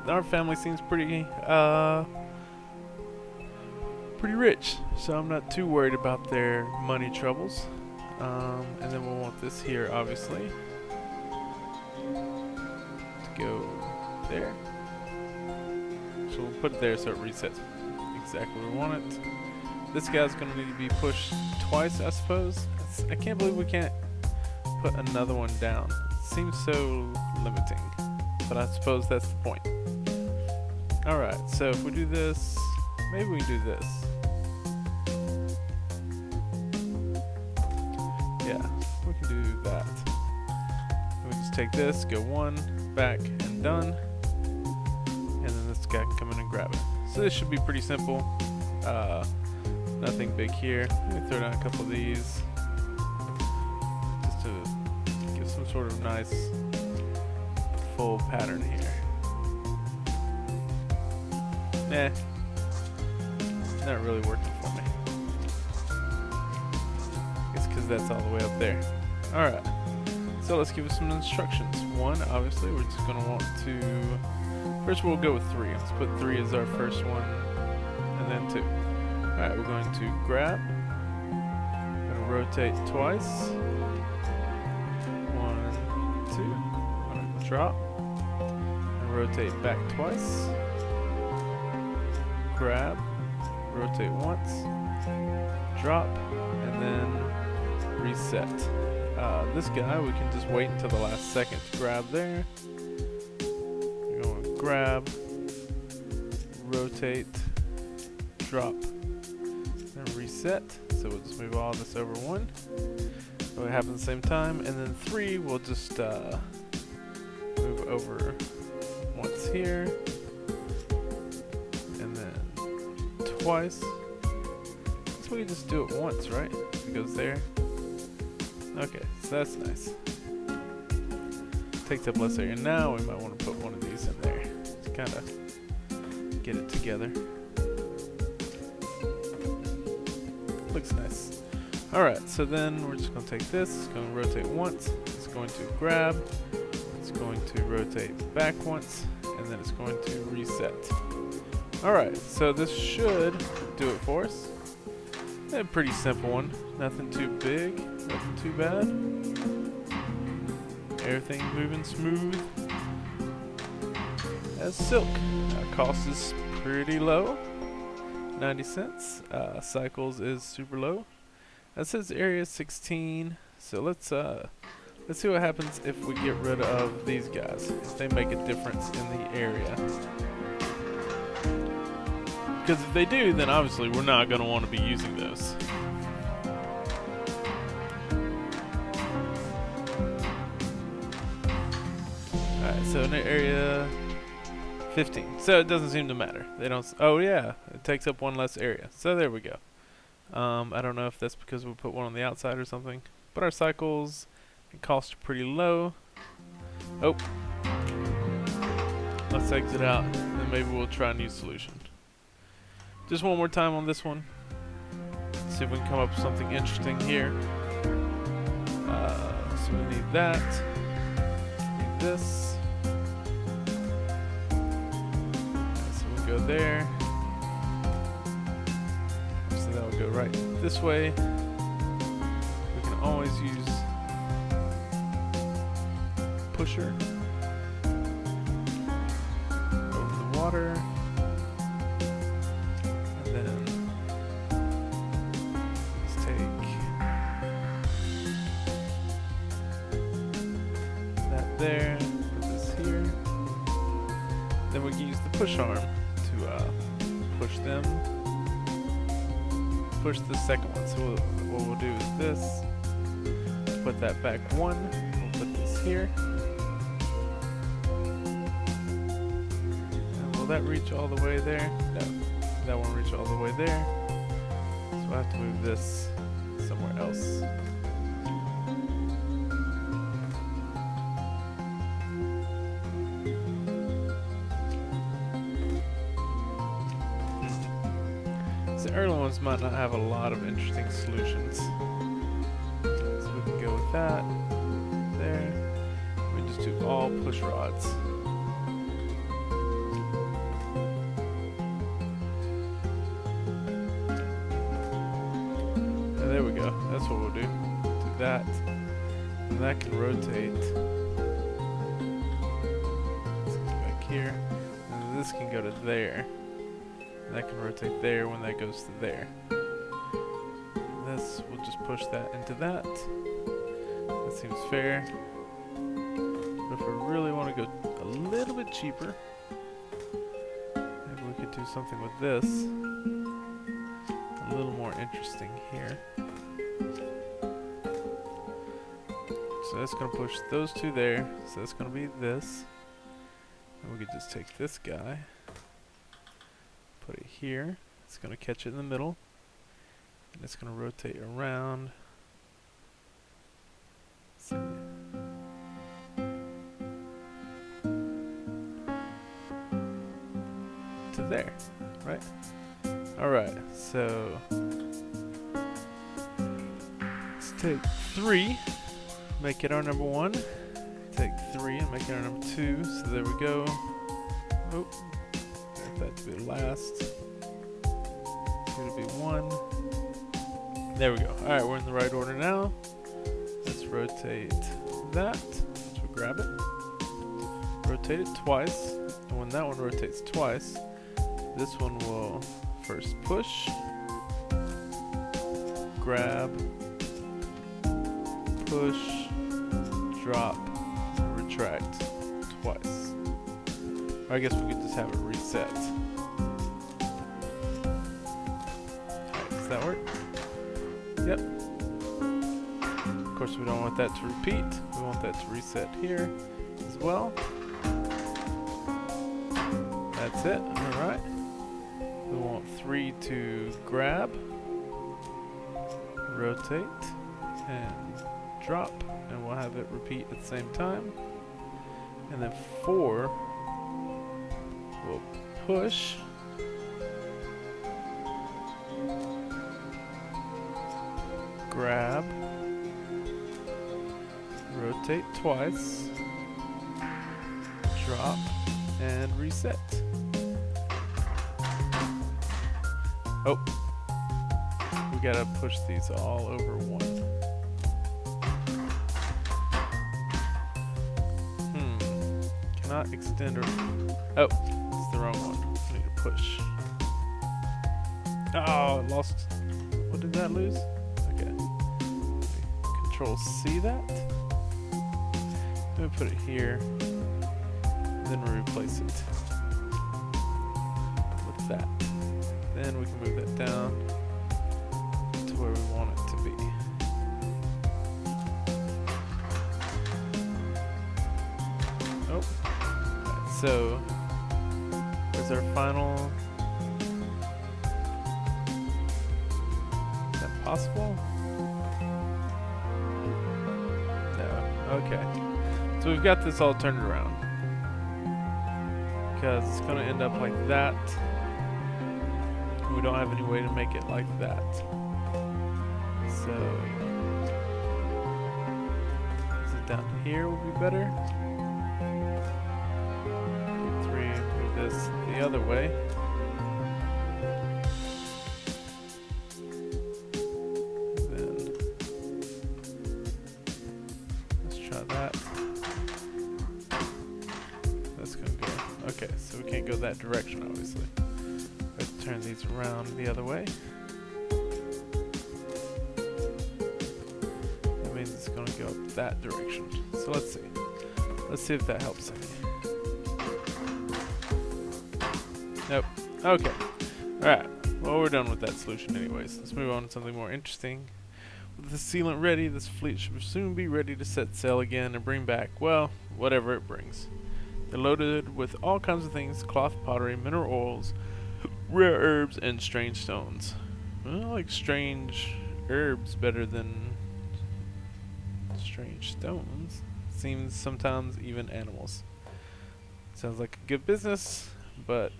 Our family seems pretty rich, so I'm not too worried about their money troubles. And then we'll want this here, obviously, to go there. So we'll put it there so it resets exactly where we want it. This guy's going to need to be pushed twice, I suppose. I can't believe we can't put another one down. It seems so limiting, but I suppose that's the point. Alright, so if we do this, maybe we can do this. Yeah, we can do that. We just take this, go one, back, and done. And then this guy can come in and grab it. So this should be pretty simple. Nothing big here. Let me throw down a couple of these just to give some sort of nice full pattern here. Nah, not really working for me. It's because that's all the way up there. Alright, so let's give it some instructions. One, obviously, we're just going to want to... First we'll go with 3. Let's put 3 as our first one, and then 2. Alright, we're going to grab, going to rotate twice, 1, 2, going to drop, and rotate back twice, grab, rotate once, drop, and then reset. This guy, we can just wait until the last second to grab there. We're going to grab, rotate, drop, and reset. So we'll just move all this over 1. So it happens at the same time. And then 3, we'll just move over once here. And then twice. So we can just do it once, right? It goes there. Okay, so that's nice. Takes up less area. Now we might want to put one of these in there to kind of get it together. Looks nice. Alright, so then we're just going to take this, it's going to rotate once, it's going to grab, it's going to rotate back once, and then it's going to reset. Alright, so this should do it for us. A pretty simple one. Nothing too big, nothing too bad. Everything moving smooth as silk. Cost is pretty low. 90 cents. Cycles is super low. That says area 16. So let's see what happens if we get rid of these guys. If they make a difference in the area. Because if they do, then obviously we're not going to want to be using those. Alright, so in the area 15. So it doesn't seem to matter. They don't. Oh yeah, it takes up 1 less area. So there we go. I don't know if that's because we put one on the outside or something. But our cycles and cost are pretty low. Oh. Let's exit out, and maybe we'll try a new solution. Just one more time on this one. See if we can come up with something interesting here. So we need that. Need this. So we'll go there. So that will go right this way. We can always use pusher over the water. There, put this here. Then we can use the push arm to push them. Push the second one. So what we'll do is this. Put that back 1. We'll put this here. And will that reach all the way there? No, that won't reach all the way there. So I have to move this somewhere else. The early ones might not have a lot of interesting solutions. So we can go like that. There. We just do all push rods. There we go. That's what we'll do. Do that. And that can rotate. Let's go back here. And this can go to there. And that can rotate there when that goes to there. This, we'll just push that into that. That seems fair. But if we really want to go a little bit cheaper, maybe we could do something with this. A little more interesting here. So that's going to push those two there. So that's going to be this. And we could just take this guy, put it here. It's going to catch it in the middle. And it's going to rotate around. See. To there, right? Alright, so let's take 3, make it our number 1. Take 3 and make it our number 2. So there we go. Oh, want that to be last. 2 to be 1. There we go. Alright, we're in the right order now. Let's rotate that. So we grab it. Rotate it twice. And when that one rotates twice, this one will first push, grab, push, drop, retract twice. Or I guess we could just have it reset. Alright, does that work? Yep. Of course we don't want that to repeat. We want that to reset here as well. That's it. Alright. We want 3 to grab, rotate, and drop. And we'll have it repeat at the same time. And then 4 will push, grab, rotate twice, drop, and reset. Oh, we gotta push these all over one. Cannot extend or... Oh, it's the wrong one. I need to push. Oh, I lost. What did that lose? Okay. Control C that. Let me put it here. Then we replace it with that. Then we can move that down to where we want it to be. Oh. Right, so, where's our final? Is that possible? No. Okay. So we've got this all turned around. Because it's going to end up like that. We don't have any way to make it like that. So, is it down here would be better? 3, move this the other way. Then, let's try that. That's gonna go. Okay, so we can't go that direction, obviously. Let's turn these around the other way. That means it's going to go up that direction. So let's see. Let's see if that helps any. Nope. Okay. Alright. Well, we're done with that solution anyways. Let's move on to something more interesting. With the sealant ready, this fleet should soon be ready to set sail again and bring back, well, whatever it brings. They're loaded with all kinds of things: cloth, pottery, mineral oils, rare herbs, and strange stones. Well, I like strange herbs better than strange stones. Seems sometimes even animals. Sounds like a good business, but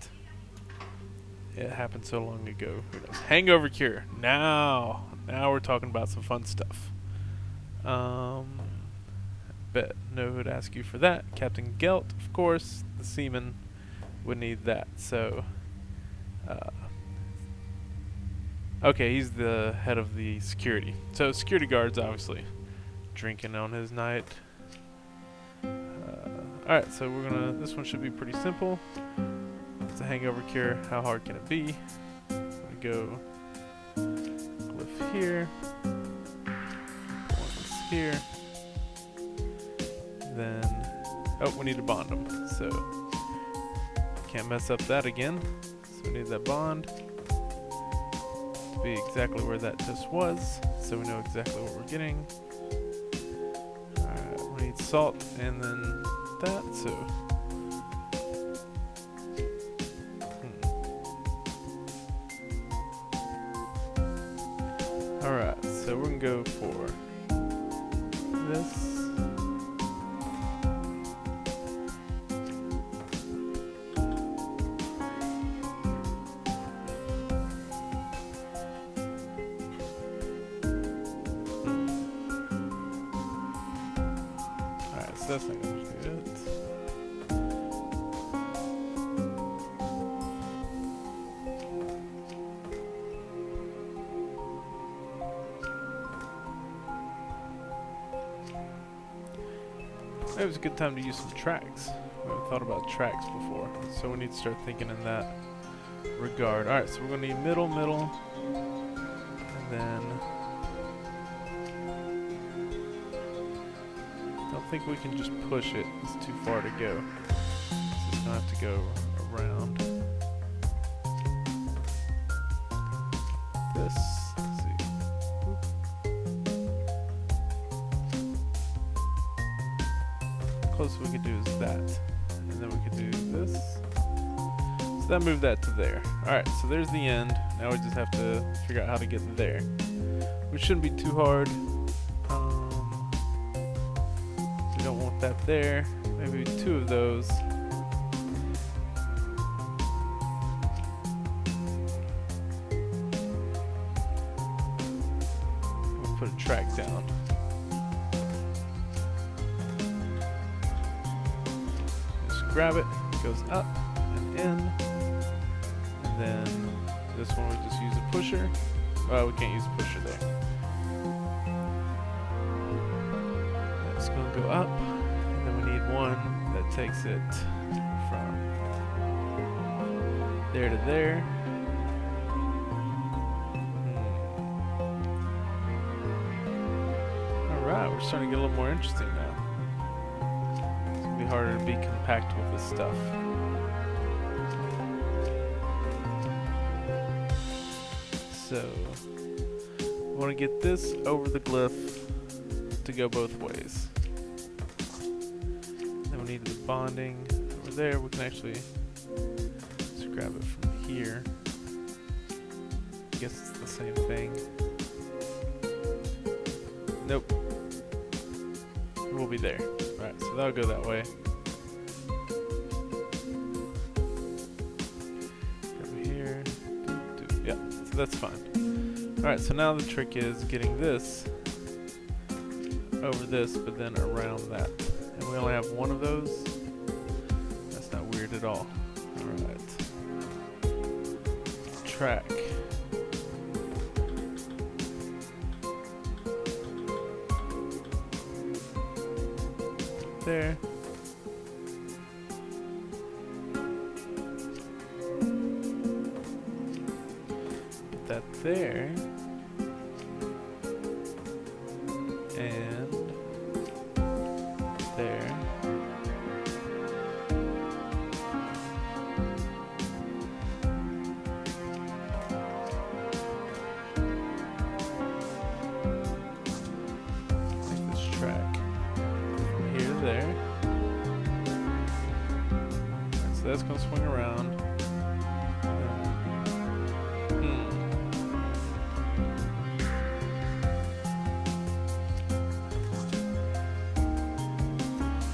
it happened so long ago. Who knows? Hangover cure. Now we're talking about some fun stuff. Bet no would ask you for that. Captain Gelt, of course, the seaman would need that. So, okay, he's the head of the security. So security guard's obviously drinking on his night. Alright, so we're gonna, this one should be pretty simple. It's a hangover cure. How hard can it be? We go glyph here, one is here, then, oh, we need to bond them. So, can't mess up that again. So we need that bond to be exactly where that just was, so we know exactly what we're getting. Alright, we need salt and then that, so alright, so we're gonna go for this. Alright, so that's not gonna do it. It was a good time to use some tracks. We haven't thought about tracks before, so we need to start thinking in that regard. Alright, so we're going to need middle, and then I don't think we can just push it. It's too far to go. So it's going to have to go around this. Let's see. Closest we could do is that, and then we could do this. So that moved that to there. Alright, so there's the end. Now we just have to figure out how to get there, which shouldn't be too hard. We don't want that there. Maybe two of those. We'll put a track down. Grab it, goes up and in, and then this one we just use a pusher. Well, we can't use a pusher there. That's going to go up, and then we need one that takes it from there to there. Alright, we're starting to get a little more interesting now. Harder to be compact with this stuff. So, we want to get this over the glyph to go both ways. Then we need the bonding over there. We can actually just grab it from here. I guess it's the same thing. Nope. We'll be there. Alright, so that'll go that way. Over here. Yeah, so that's fine. Alright, so now the trick is getting this over this, but then around that. And we only have one of those. That's not weird at all. Alright. Track. There. Put that there. And there. Make this track. There. Right, so that's going to swing around.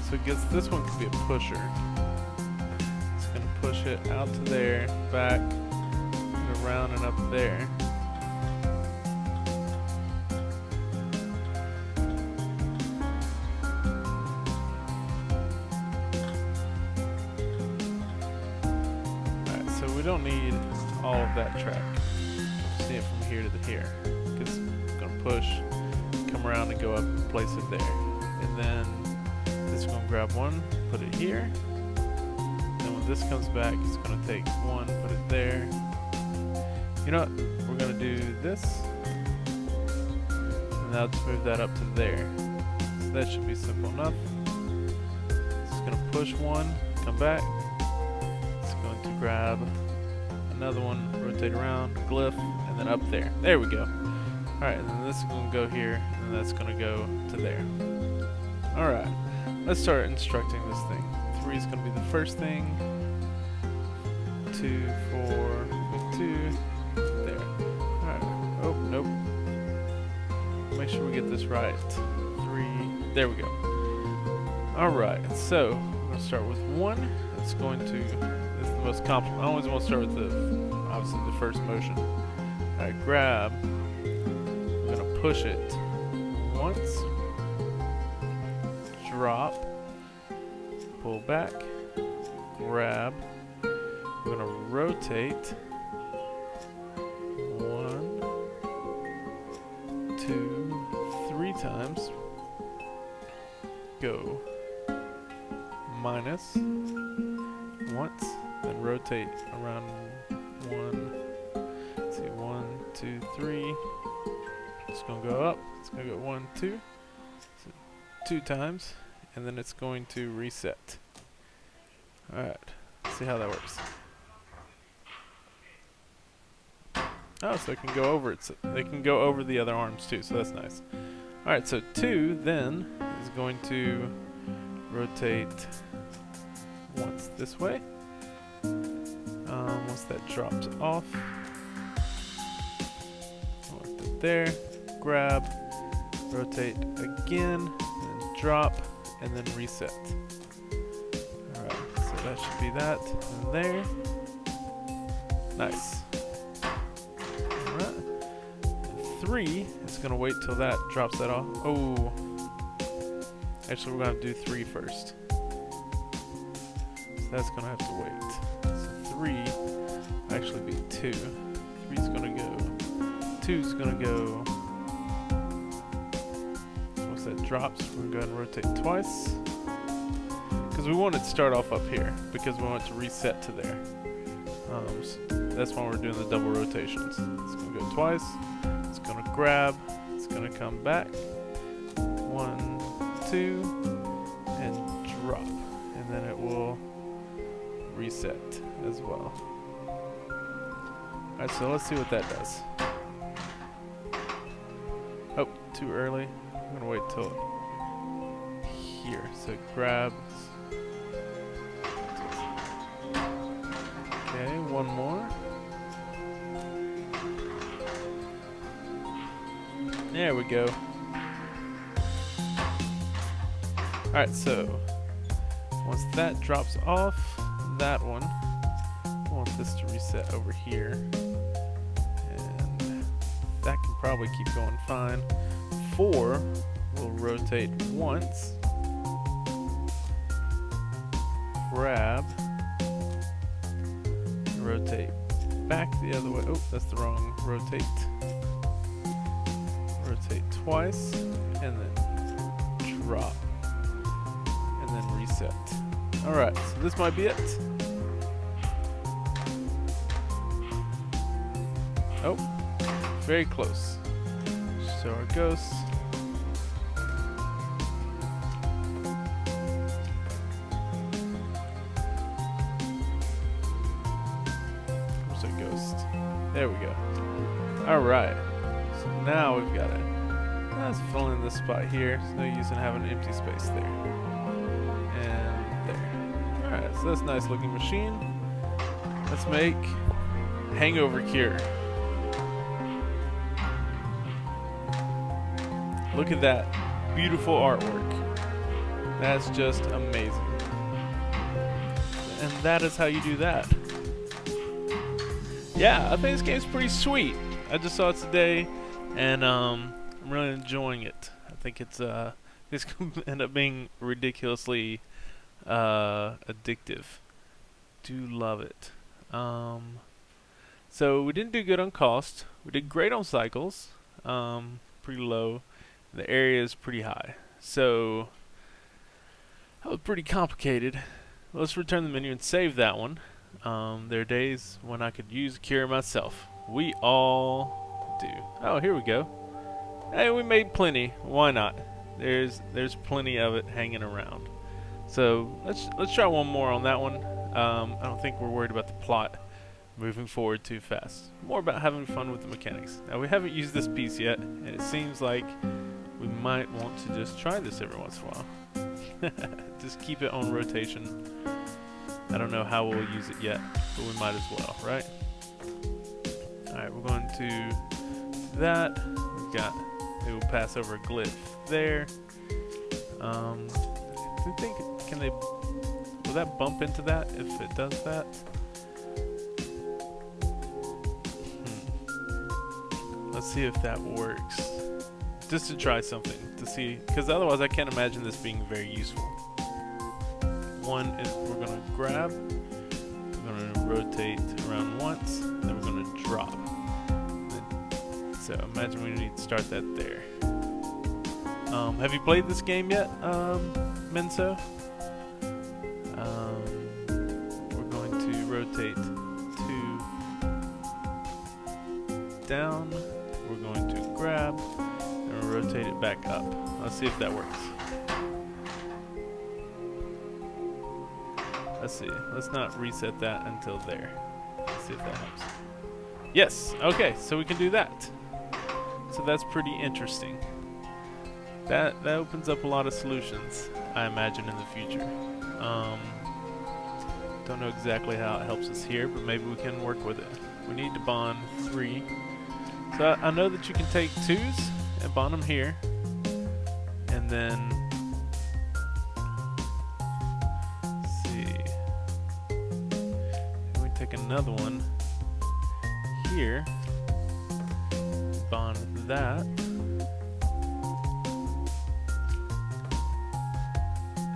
So it gets, this one could be a pusher. It's going to push it out to there, back, and around and up there. don't need all of that track. See it from here to here, because it's gonna push, come around and go up and place it there. And then this is gonna grab one, put it here. And when this comes back, it's gonna take one, put it there. You know what? We're gonna do this. And now let's move that up to there. So that should be simple enough. It's gonna push one, come back. It's going to grab another one, rotate around, glyph, and then up there. There we go. Alright, and then this is going to go here, and then that's going to go to there. Alright, let's start instructing this thing. 3 is going to be the first thing. 2, 4, 2, there. Alright, oh, nope. Make sure we get this right. 3, there we go. Alright, so we're going to start with 1. It's going to, this is the most complicated. I always want to start with the, obviously the first motion. Alright, grab. I'm going to push it once. Drop. Pull back. Grab. We're going to rotate. 1, 2, 3 times. Go. Minus. Once, then rotate around 1, let's see, 1, 2, 3. It's going to go up. It's going to go 1, 2. So 2 times, and then it's going to reset. Alright, let's see how that works. Oh, so it can go over it. So they can go over the other arms too, so that's nice. Alright, so 2 then is going to rotate once this way. Once that drops off, put it there, grab, rotate again, and drop, and then reset. Alright, so that should be that, and there. Nice. Alright. 3 is going to wait till that drops that off. Oh. Actually, we're going to do 3 first. So that's going to have to wait. So 3 actually be 2. 3 is going to go. 2 is going to go. Once that drops, we're going to go ahead and rotate twice. Because we want it to start off up here. Because we want it to reset to there. So that's why we're doing the double rotations. It's going to go twice. It's going to grab. It's going to come back. 1, 2, and drop. And then it will reset as well. Alright, so let's see what that does. Oh, too early. I'm gonna wait till here. So grab. Okay, one more. There we go. Alright, so once that drops off, that one, I want this to reset over here. And that can probably keep going fine. 4 will rotate once. Grab. Rotate back the other way. Oh, that's the wrong rotate. Rotate twice. And then drop. And then reset. Alright, so this might be it. Oh, very close. So our ghost. Where's our ghost? There we go. Alright, so now we've got it. Let's fill in this spot here. There's no use in having an empty space there. And there. Alright, so that's a nice looking machine. Let's make Hangover Cure. Look at that beautiful artwork. That's just amazing. And that is how you do that. Yeah, I think this game's pretty sweet. I just saw it today, and I'm really enjoying it. I think it's going to end up being ridiculously addictive. Do love it. So we didn't do good on cost. We did great on cycles. Pretty low. The area is pretty high. So that was pretty complicated. Let's return the menu and save that one. There are days when I could use a cure myself. We all do. Oh, here we go. Hey, we made plenty. Why not? There's plenty of it hanging around. So let's try one more on that one. I don't think we're worried about the plot moving forward too fast. More about having fun with the mechanics. Now, we haven't used this piece yet, and it seems like we might want to just try this every once in a while. Just keep it on rotation. I don't know how we'll use it yet, but we might as well, right? Alright, we're going to that. We've got, maybe we'll pass over a glyph there. Do you think, can they, will that bump into that if it does that? Let's see if that works. Just to try something, to see, because otherwise I can't imagine this being very useful. One is we're going to grab, we're going to rotate around once, then we're going to drop. So imagine we need to start that there. Have you played this game yet, Menso? We're going to rotate 2 down. We're going to grab and rotate it back up. Let's see if that works. Let's see. Let's not reset that until there. Let's see if that helps. Yes. Okay. So we can do that. So that's pretty interesting. That opens up a lot of solutions, I imagine, in the future. Don't know exactly how it helps us here, but maybe we can work with it. We need to bond 3. So I know that you can take 2s and bond them here, and then let's see. We take another one here, bond that.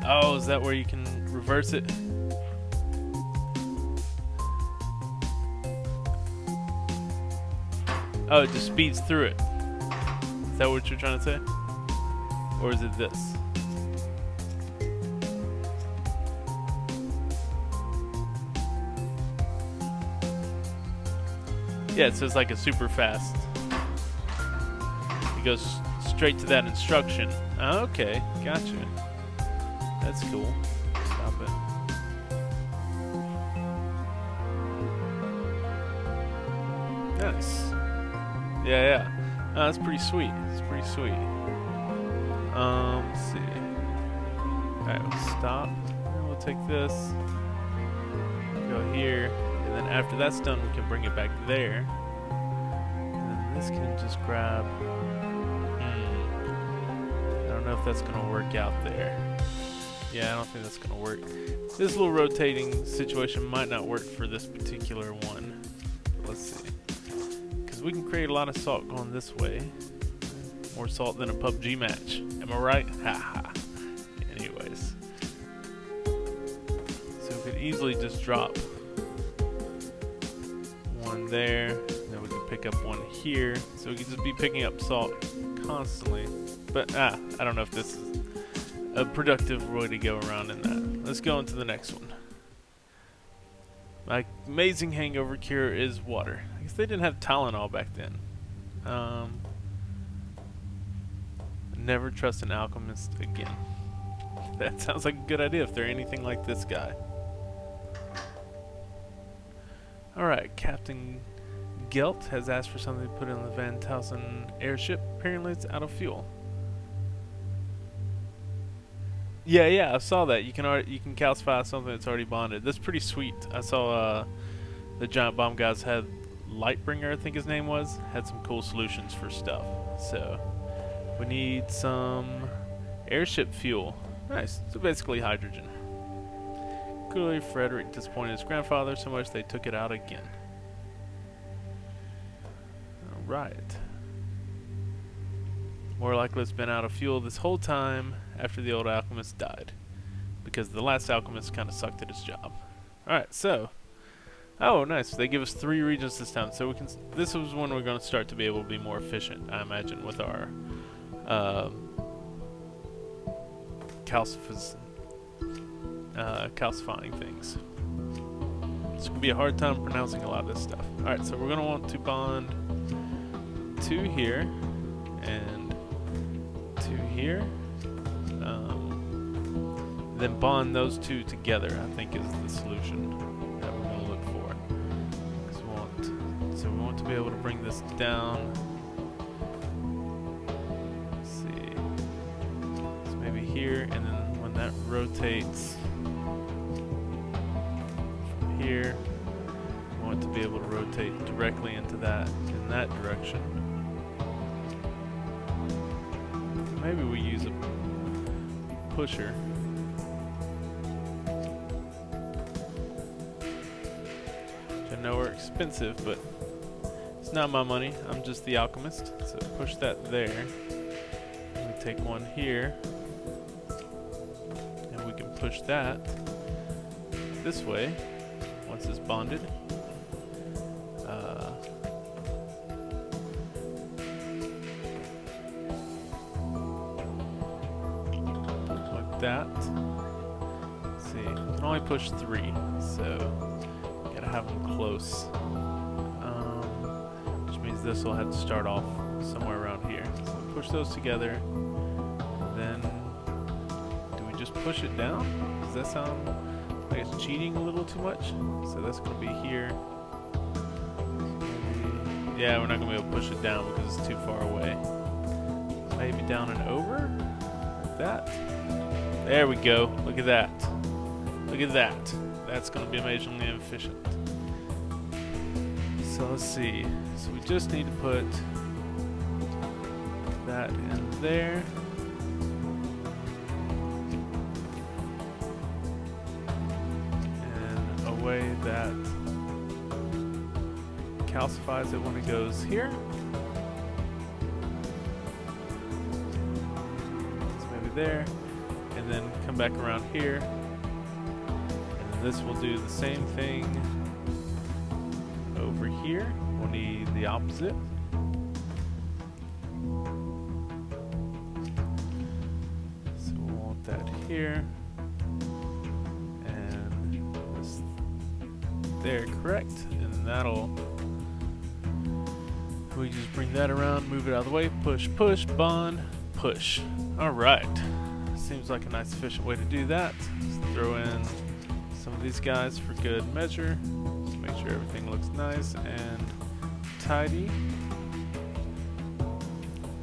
Oh, is that where you can reverse it? Oh, it just speeds through it. Is that what you're trying to say? Or is it this? Yeah, it says like a super fast. It goes straight to that instruction. Okay, gotcha. That's cool. Stop it. Nice. Yeah. That's pretty sweet. It's pretty sweet. Let's see. Alright, we'll stop. And we'll take this. Go here. And then after that's done, we can bring it back there. And then this can just grab. I don't know if that's going to work out there. Yeah, I don't think that's going to work. This little rotating situation might not work for this particular one. But let's see. Because we can create a lot of salt going this way. More salt than a PUBG match. Am I right? Haha. Anyways. So we could easily just drop one there. Then we could pick up one here. So we could just be picking up salt constantly. But, I don't know if this is a productive way to go around in that. Let's go into the next one. My amazing hangover cure is water. I guess they didn't have Tylenol back then. Never trust an alchemist again. That sounds like a good idea if they're anything like this guy. Alright, Captain Gelt has asked for something to put in the Van Towson airship. Apparently it's out of fuel. Yeah, I saw that. You can calcify something that's already bonded. That's pretty sweet. I saw the giant bomb guys had Lightbringer, I think his name was, had some cool solutions for stuff. So we need some airship fuel. Nice. So basically hydrogen. Clearly Frederick disappointed his grandfather so much they took it out again. Alright. More likely it's been out of fuel this whole time after the old alchemist died. Because the last alchemist kind of sucked at his job. Alright, so Oh, nice. They give us 3 regions this time, so we can. This is when we're going to start to be able to be more efficient, I imagine, with our calcifying things. It's going to be a hard time pronouncing a lot of this stuff. Alright, so we're going to want to bond 2 here and 2 here. Then bond those 2 together, I think, is the solution that we're going to look for. So we want to be able to bring this down. Let's see. So maybe here, and then when that rotates from here, we want to be able to rotate directly into that in that direction. Maybe we use a pusher. Which I know are expensive, but it's not my money. I'm just the alchemist. So push that there. And we take one here. And we can push that this way once it's bonded. That. Let's see, we can only push 3, so gotta have them close. Which means this will have to start off somewhere around here. So push those together. Then, do we just push it down? Does that sound like it's cheating a little too much? So that's gonna be here. Maybe, yeah, we're not gonna be able to push it down because it's too far away. Maybe down and over, like that. There we go. Look at that. Look at that. That's going to be amazingly efficient. So let's see. So we just need to put that in there. And a way that calcifies it when it goes here. So maybe there. And then come back around here, and then this will do the same thing over here. We'll need the opposite. So we'll want that here, and this there, correct? And that'll, we just bring that around, move it out of the way, push, push, bond, push. All right. Seems like a nice efficient way to do that. Just throw in some of these guys for good measure. Just make sure everything looks nice and tidy.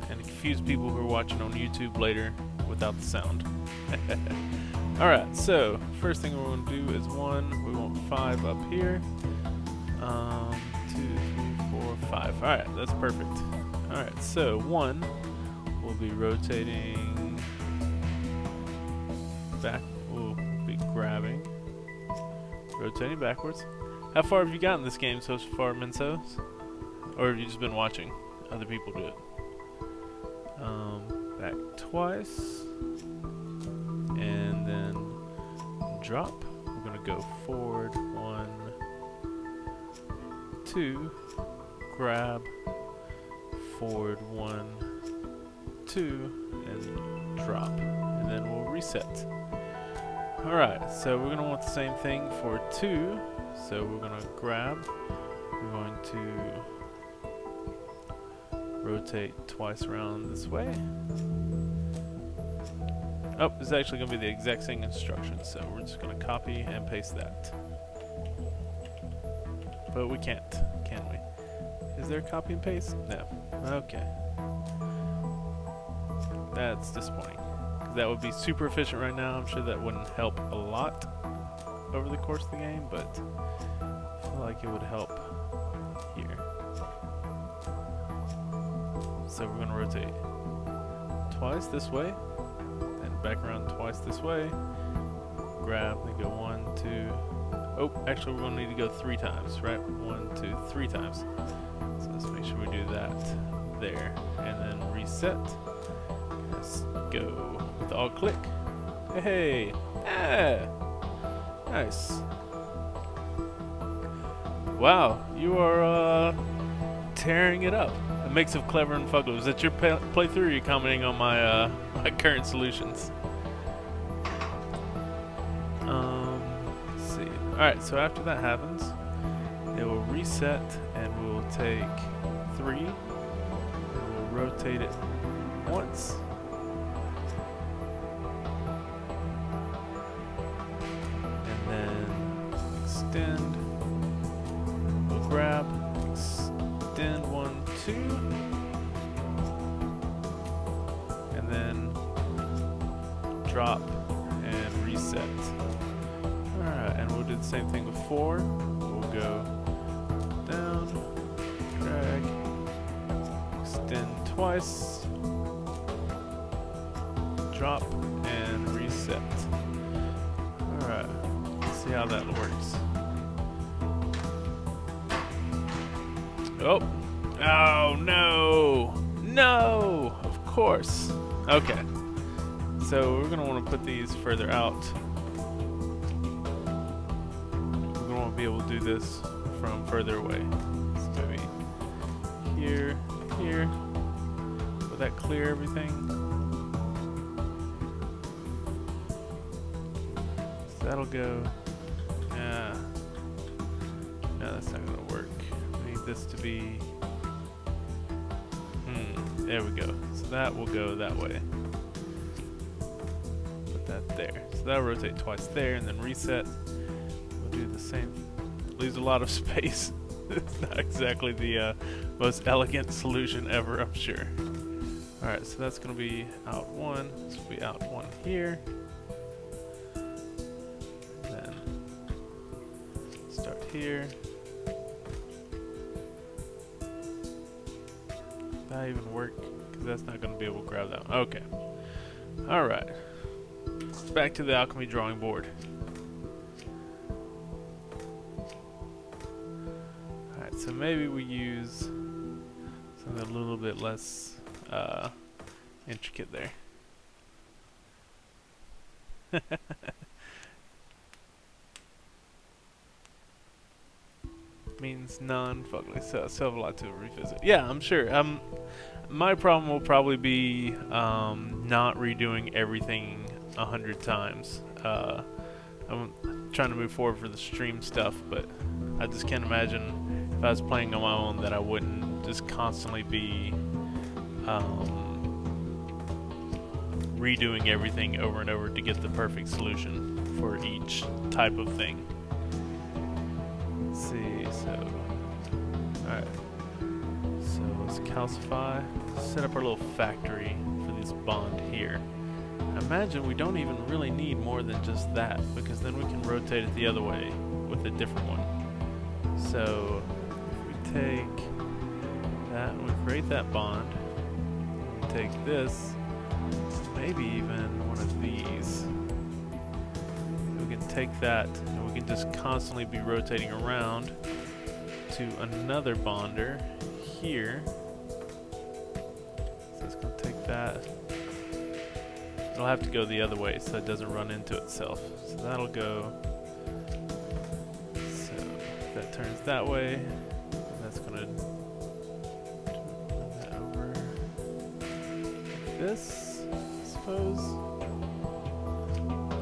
And confuse people who are watching on YouTube later without the sound. Alright, so first thing we want to do is 1. We want 5 up here. 2, 3, 4, 5. Alright, that's perfect. Alright, so 1 will be rotating back, we'll be grabbing, rotating backwards. How far have you gotten this game so far, Minsos? Or have you just been watching other people do it? Back twice, and then drop. We're gonna go forward 1, 2, grab, forward 1, 2, and drop, and then we'll reset. Alright, so we're going to want the same thing for 2. So we're going to grab, we're going to rotate twice around this way. Oh, it's actually going to be the exact same instructions, so we're just going to copy and paste that. But we can't, can we? Is there copy and paste? No. Okay. That's disappointing. That would be super efficient right now. I'm sure that wouldn't help a lot over the course of the game, but I feel like it would help here. So we're going to rotate twice this way, and back around twice this way. Grab, then go 1, 2. Oh, actually we're going to need to go 3 times, right? 1, 2, 3 times. So let's make sure we do that there, and then reset. Let's go with alt click. Hey, ah, nice. Wow, you are tearing it up. A mix of clever and fugly. Was that your playthrough, or are you commenting on my my current solutions? Let's see. Alright, so after that happens, it will reset, and we will take 3, and we'll rotate it once. And then extend. We'll grab, extend 1, 2, and then drop and reset. Alright, and we'll do the same thing with 4. We'll go down, drag, extend twice, drop, and reset. Alright, let's see how that works. Oh! Oh no! No! Of course. Okay. So we're going to want to put these further out. We're going to want to be able to do this from further away. So maybe here, here. Will that clear everything? So that'll go. Yeah. No, that's not going to work. We need this to be. There we go. So that will go that way. Put that there. So that'll rotate twice there and then reset. We'll do the same. Leaves a lot of space. It's not exactly the most elegant solution ever, I'm sure. Alright, so that's going to be out 1. This will be out 1 here. Then start here. That even work? Because that's not going to be able to grab that one. Okay. Alright. Back to the alchemy drawing board. Alright, so maybe we use something a little bit less intricate there. Means non-fugly, so I still have a lot to revisit. Yeah, I'm sure. My problem will probably be not redoing everything 100 times. I'm trying to move forward for the stream stuff, but I just can't imagine if I was playing on my own that I wouldn't just constantly be redoing everything over and over to get the perfect solution for each type of thing. Let's see, so alright, so let's calcify, set up our little factory for this bond here. I imagine we don't even really need more than just that, because then we can rotate it the other way with a different one. So if we take that and we create that bond, we take this, maybe even one of these. We can take that and we can just constantly be rotating around to another bonder here. So it's going to take that. It'll have to go the other way so it doesn't run into itself. So that'll go. So if that turns that way, that's going to move that over like this, I suppose.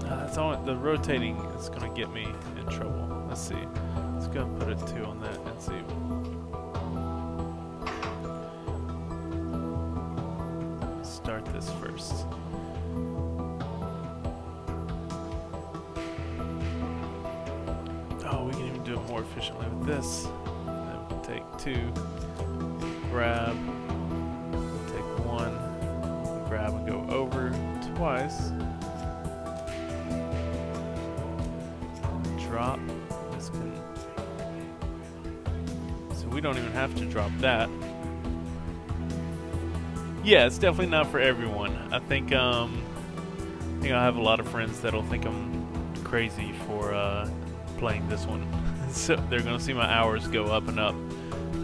That's all. The rotating is going to get me in trouble. Let's see. Let's go and put a 2 on that and see. Start this first. Oh, we can even do it more efficiently with this. Then we'll take 2, grab, take 1, grab and go over twice. Drop. This can. So we don't even have to drop that. Yeah, it's definitely not for everyone. I think I have a lot of friends that'll think I'm crazy for playing this one. So they're gonna see my hours go up and up.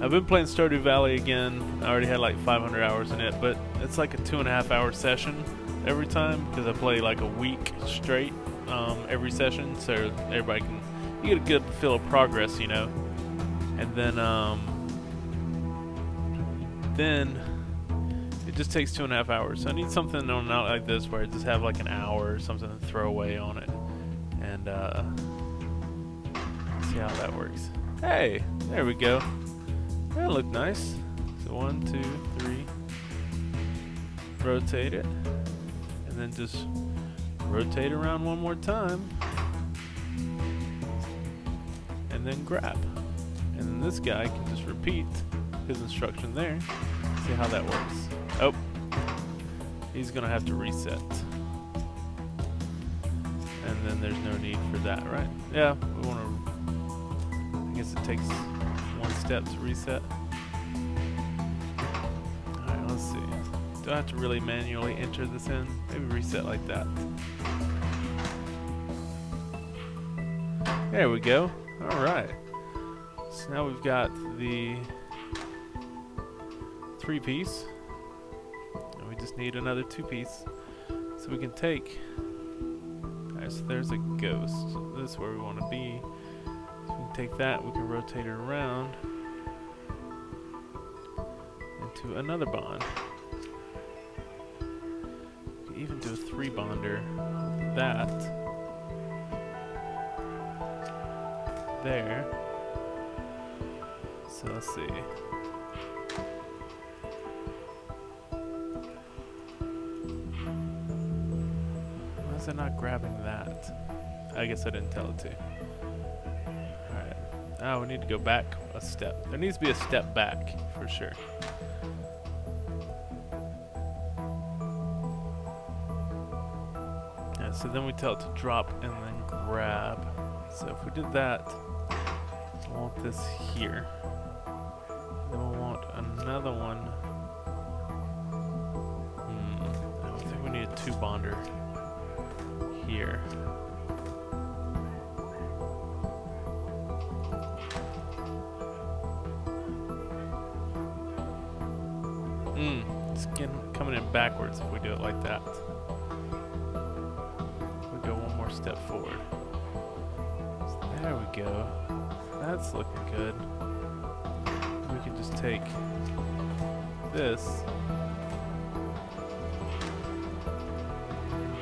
I've been playing Stardew Valley again. I already had like 500 hours in it, but it's like a 2.5 hour session every time because I play like a week straight every session, so everybody can, you get a good feel of progress, you know. And then it just takes 2.5 hours. So I need something on out like this where I just have like an hour or something to throw away on it, and see how that works. Hey, there we go. That looked nice. So 1, 2, 3. Rotate it, and then just rotate around one more time, and then grab. And then this guy can just repeat his instruction there. See how that works. Oh, he's gonna have to reset. And then there's no need for that, right? Yeah, we wanna, I guess it takes 1 step to reset. Alright, let's see. Do I have to really manually enter this in? Maybe reset like that. There we go. Alright. So now we've got the 3-piece. And we just need another 2-piece. So we can take... Alright, so there's a ghost. So this is where we want to be. So we can take that, we can rotate it around into another bond. We can even do a 3-bonder with that. There. So let's see. Why is it not grabbing that? I guess I didn't tell it to. Alright. Now we need to go back a step. There needs to be a step back for sure. Yeah, so then we tell it to drop and then grab. So if we did that, we want this here. Then we'll want another one. I think we need a 2-bonder here. It's coming in backwards if we do it like that. We go one more step forward. So there we go. That's looking good. We can just take this.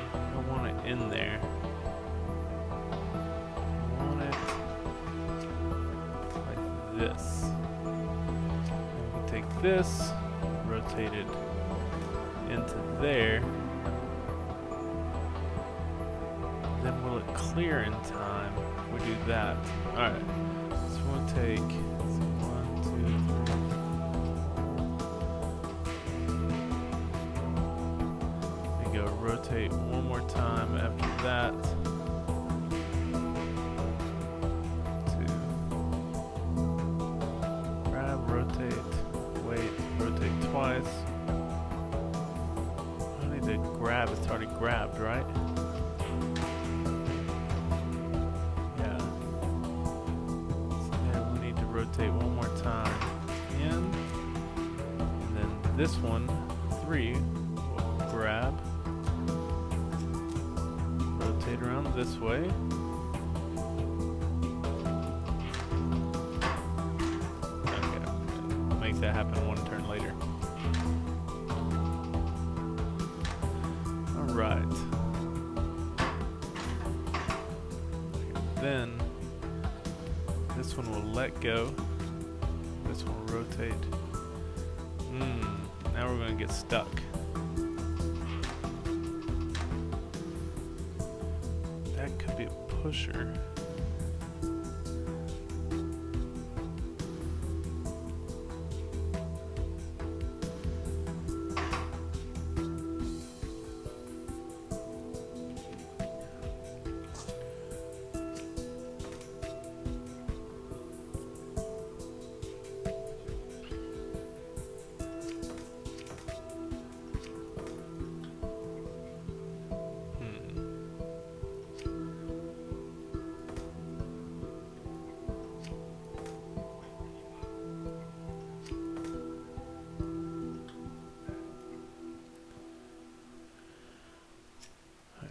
I want it in there. I want it like this. And we can take this, rotate it into there. Then will it clear in time if we do that? Alright. So we'll take 1, 2, 3. We go rotate one more time after that. 2. Grab, rotate, wait, rotate twice. I need to grab, it's already grabbed, right? Yeah. So then we need to rotate one more time in. And then this one, 3, will grab. Rotate around this way. Okay, make that happen one turn later. Alright. Then this one will let go. This one will rotate. Now we're going to get stuck. That could be a pusher.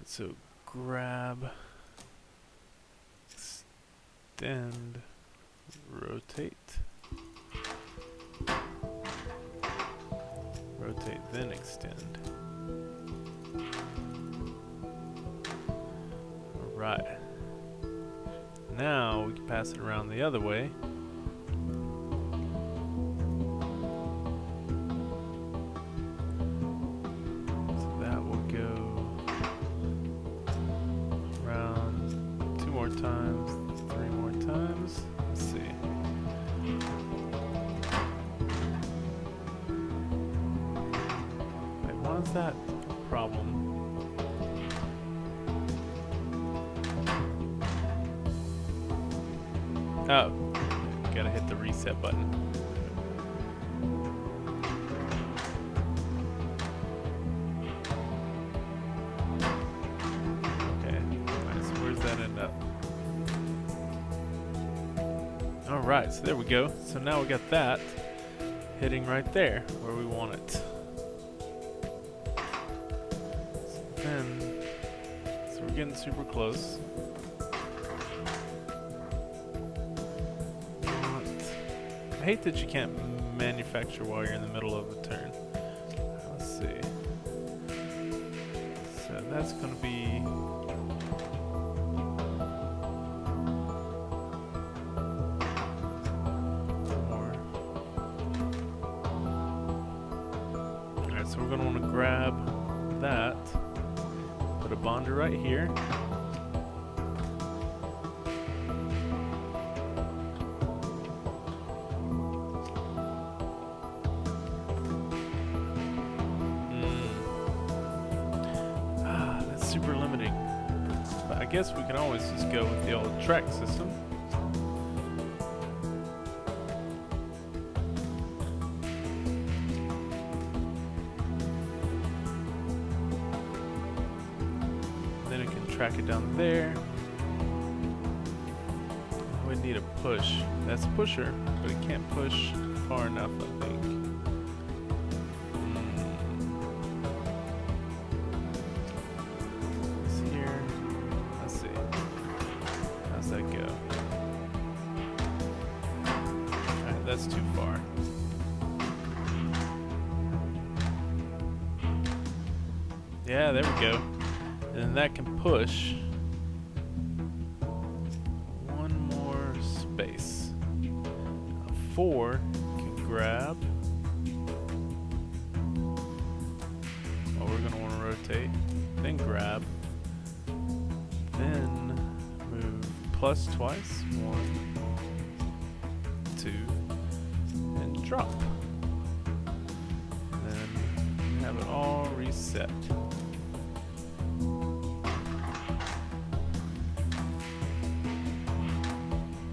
So grab, extend, rotate. Rotate, then extend. Alright. Now we can pass it around the other way. So that will go around 2 more times, 3 more times. Let's see. Wait, why is that a problem? Oh, gotta hit the reset button. Okay, alright, so where's that end up? Alright, so there we go. So now we got that hitting right there where we want it. So we're getting super close. I hate that you can't manufacture while you're in the middle of a turn. Let's see. So that's going to be... more. Alright, so we're going to want to grab that. Put a bonder right here. Super limiting, but I guess we can always just go with the old track system. Then it can track it down there. We need a push. That's a pusher, but it can't push far enough, I think. That's too far. Yeah, there we go. And then that can push one more space. A 4 can grab. Oh, we're going to want to rotate. Then grab. Then move plus twice. 1, 2. Drop. And then have it all reset.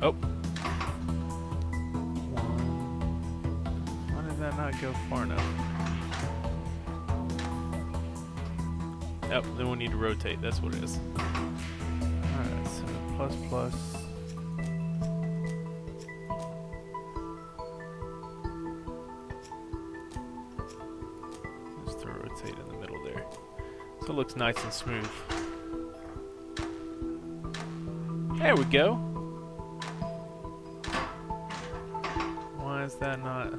Oh. 1. Why did that not go far enough? Oh, then we need to rotate. That's what it is. Alright, so plus plus. In the middle there, so it looks nice and smooth. There we go. Why is that not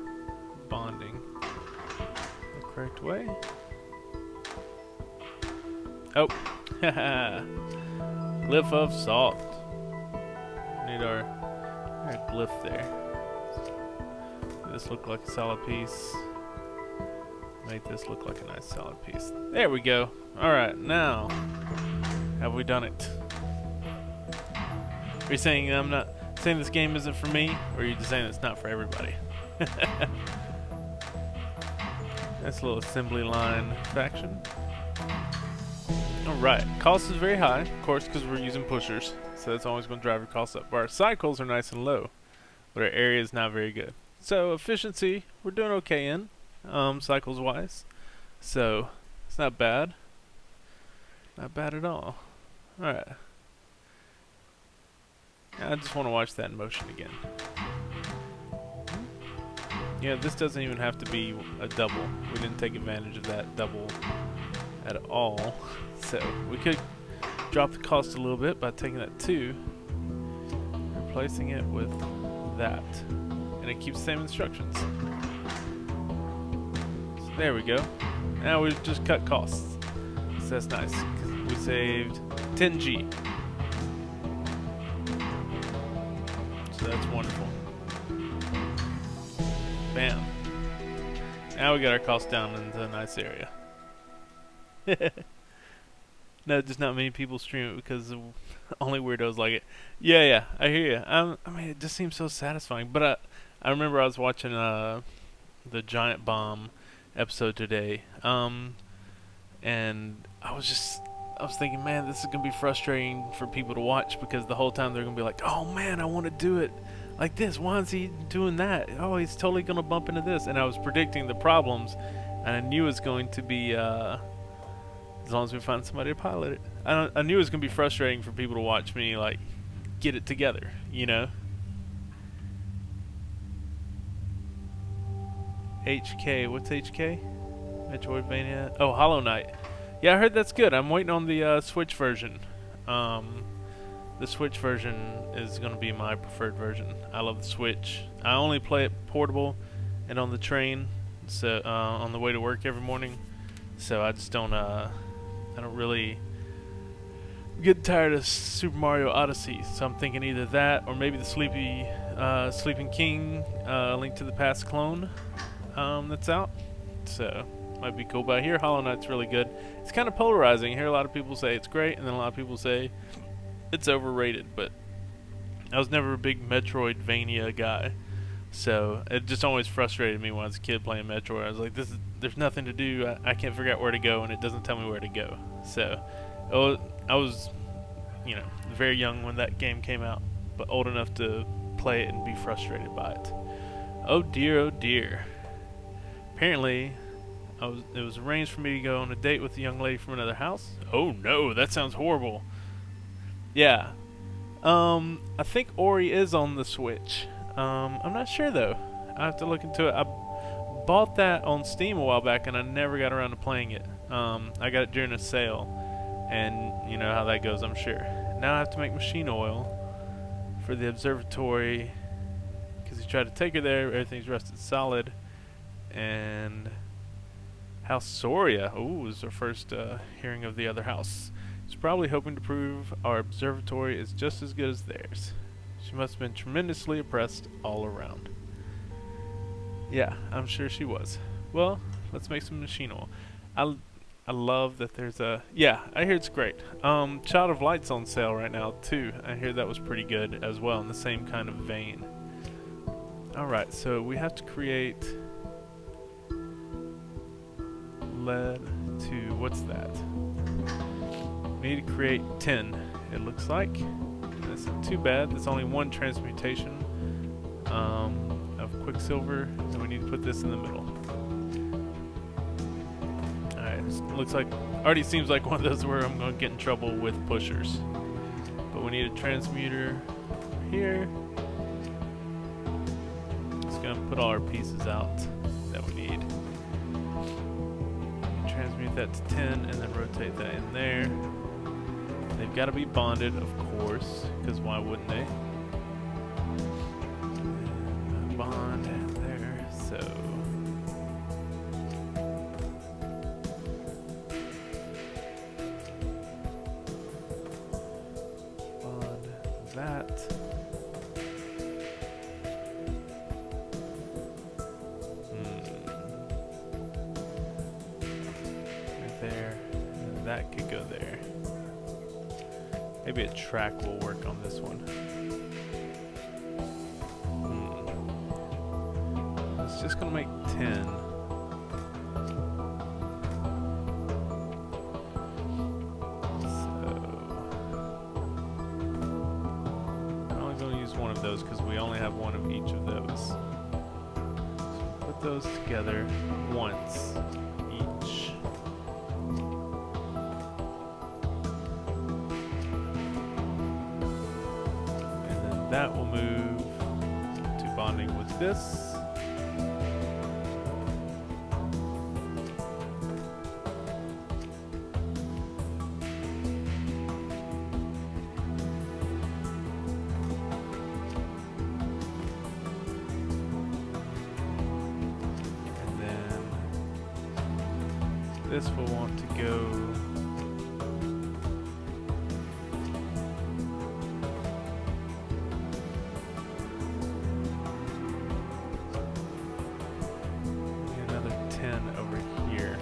bonding the correct way? Oh, glyph of salt. Need our glyph there. This look like a solid piece. Make this look like a nice solid piece. There we go. Alright, now have we done it? Are you saying I'm not saying this game isn't for me, or are you just saying it's not for everybody? That's a little assembly line faction. Alright, cost is very high, of course, because we're using pushers, so that's always going to drive your costs up. But our cycles are nice and low, but our area is not very good. So efficiency, we're doing okay in. Cycles wise, so it's not bad at all. Alright, I just want to watch that in motion again. Yeah, this doesn't even have to be a double. We didn't take advantage of that double at all, so we could drop the cost a little bit by taking that 2, replacing it with that. And it keeps the same instructions. So there we go. Now we've just cut costs. So that's nice. 'Cause we saved 10G. So that's wonderful. Bam. Now we got our costs down into a nice area. No, just not many people stream it because only weirdos like it. Yeah, I hear you. I mean, it just seems so satisfying. But I remember I was watching the Giant Bomb episode today, and I was thinking, man, this is gonna be frustrating for people to watch because the whole time they're gonna be like, oh man, I want to do it like this. Why is he doing that? Oh, he's totally gonna bump into this. And I was predicting the problems, and I knew it was going to be. As long as we find somebody to pilot it. I knew it was going to be frustrating for people to watch me, like, get it together, you know? HK. What's HK? Metroidvania. Oh, Hollow Knight. Yeah, I heard that's good. I'm waiting on the Switch version. The Switch version is going to be my preferred version. I love the Switch. I only play it portable and on the train, so on the way to work every morning. So I just don't... I don't really get tired of Super Mario Odyssey, so I'm thinking either that or maybe the Sleeping King Link to the Past clone that's out. So might be cool. But I hear Hollow Knight's really good. It's kind of polarizing. I hear a lot of people say it's great, and then a lot of people say it's overrated. But I was never a big Metroidvania guy, so it just always frustrated me when I was a kid playing Metroid. I was like, there's nothing to do. I can't figure out where to go, and it doesn't tell me where to go. So I was, very young when that game came out, but old enough to play it and be frustrated by it. Oh dear, oh dear. Apparently, it was arranged for me to go on a date with a young lady from another house. Oh no, that sounds horrible. Yeah. I think Ori is on the Switch. I'm not sure though. I have to look into it. I bought that on Steam a while back and I never got around to playing it. I got it during a sale, and you know how that goes, I'm sure. Now I have to make machine oil for the observatory because he tried to take her there. Everything's rusted solid. And House Soria. Ooh, is our first hearing of the other house. He's probably hoping to prove our observatory is just as good as theirs. She must have been tremendously oppressed all around. Yeah, I'm sure she was. Well, let's make some machine oil. I love that there's a... Yeah, I hear it's great. Child of Light's on sale right now, too. I hear that was pretty good as well, in the same kind of vein. Alright, so we have to create... lead to... What's that? We need to create 10, it looks like. That's not too bad. There's only one transmutation of Quicksilver, and we need to put this in the middle. Alright, looks like... Already seems like one of those where I'm going to get in trouble with pushers. But we need a transmuter here. Just going to put all our pieces out that we need. Transmute that to 10 and then rotate that in there. They've got to be bonded, of course, because why wouldn't they? And bond there, so... Bond that. Right there. And that could go there. Maybe a track will work on this one. It's just gonna make 10. So I'm only gonna use one of those because we only have one of each of those. So put those together once each. That will move to bonding with this. this will want to go another 10 over here.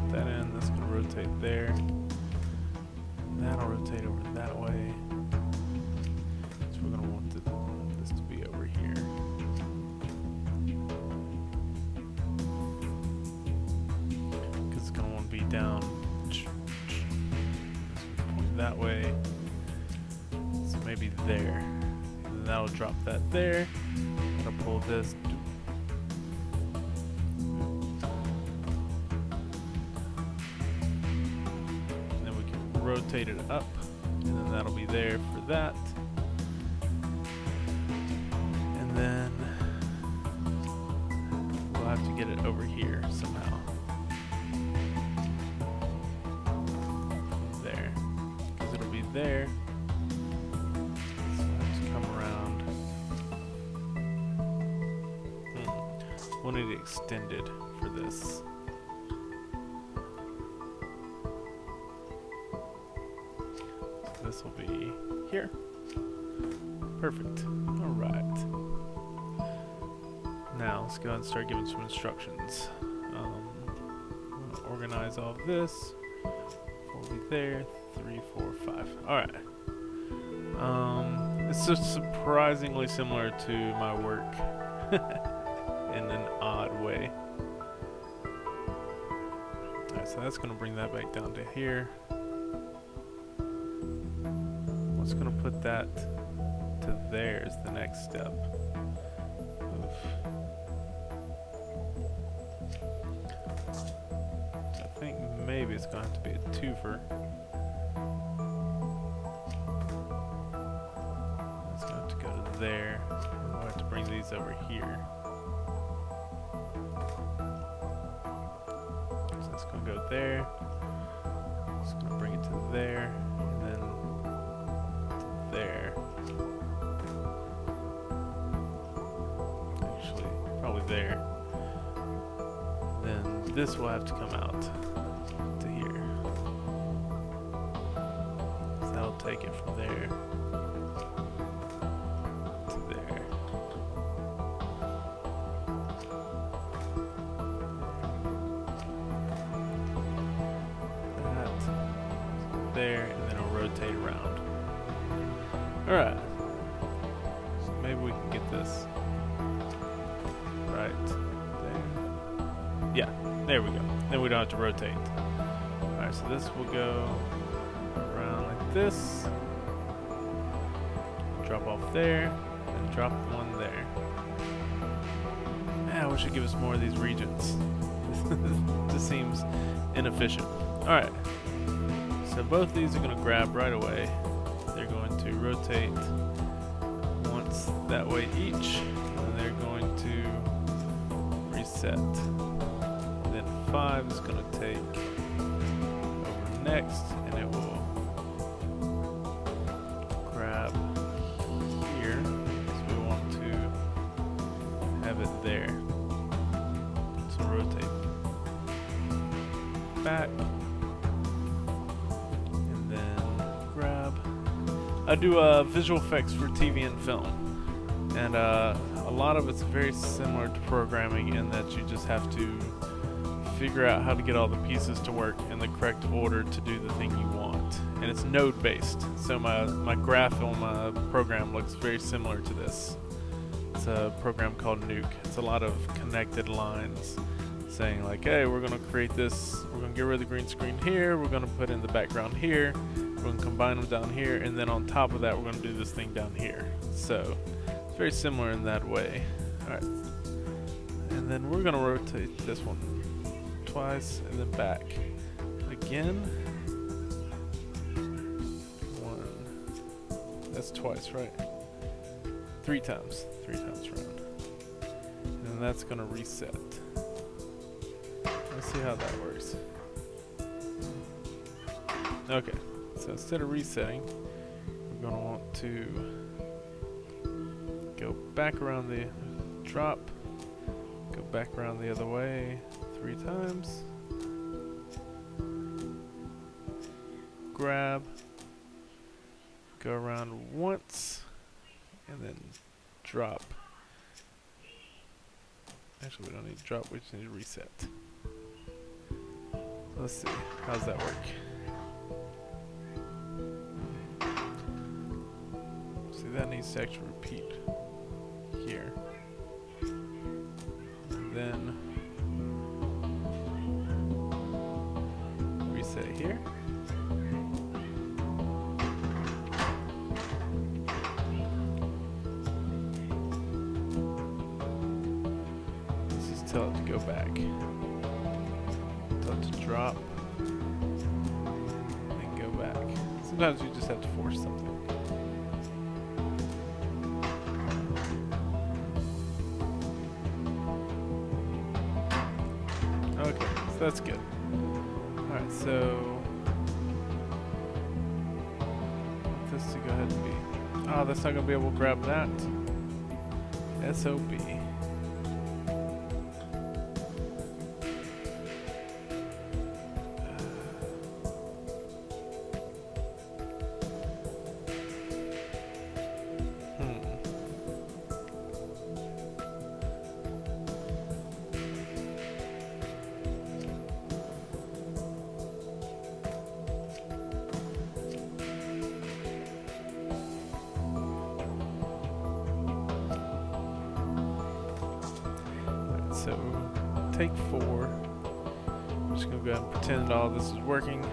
Put that in, that's going to rotate there. And that'll rotate over that way. So we're going to want this to be over here. Because it's going to want to be down. Point that way. So maybe there. And then that'll drop that there. I'm going to pull this. And then we can rotate it up. And then that'll be there for that. And then we'll have to get it over here somehow. There. Because it'll be there. So we'll have to come around. We'll need it extended for this. So this will be here. Perfect. Alright. Now let's go ahead and start giving some instructions. I'm gonna organize all of this. 4 will be there. 3, 4, 5. Alright. It's just surprisingly similar to my work in an odd way. Alright, so that's gonna bring that back down to here. What's gonna put that to there is the next step. So I think maybe it's gonna have to be a twofer. It's gonna have to go to there. And we'll have to bring these over here. So it's gonna go there. It's gonna bring it to there, and then to there. Actually, probably there. Then this will have to come out to here. So that'll take it from there to there. That, there, and then it'll rotate around. Alright. So maybe we can get this right there. Yeah, there we go. Then we don't have to rotate. Alright, so this will go around like this. Drop off there, and drop one there. Man, I wish it'd give us more of these regions. Just seems inefficient. Alright. So both these are going to grab right away. They're going to rotate once that way each, and they're going to reset. Then 5 is going to take over next, and it will grab here. So we want to have it there. So rotate back. I do visual effects for TV and film, and a lot of it's very similar to programming in that you just have to figure out how to get all the pieces to work in the correct order to do the thing you want. And it's node based, so my graph on my program looks very similar to this. It's a program called Nuke. It's a lot of connected lines saying like, hey, we're going to create this, we're going to get rid of the green screen here, we're going to put in the background here, we're going to combine them down here, and then on top of that we're going to do this thing down here. So it's very similar in that way. Alright, and then we're going to rotate this one twice and then back again. One, that's twice, right? 3 times around, and then that's going to reset. Let's see how that works. Okay, so instead of resetting, we're going to want to go back around the drop, go back around the other way 3 times. Grab. Go around once. And then drop. Actually, we don't need to drop, we just need to reset. Let's see, how's that work? See, that needs to actually repeat here. And then reset here. Tell it to go back. Tell it to drop. And go back. Sometimes you just have to force something. Okay, so that's good. Alright, so want this to go ahead and be. Oh, that's not gonna be able to grab that. SOB. So take 4. I'm just going to go ahead and pretend all this is working. I'm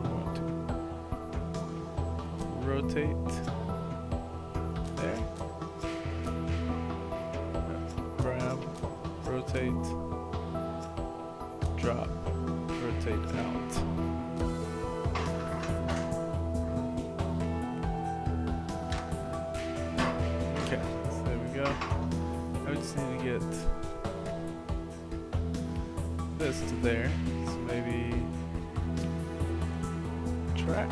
going to rotate there. Grab, rotate, drop, rotate out. Okay, so there we go. I just need to get this to there, so maybe track.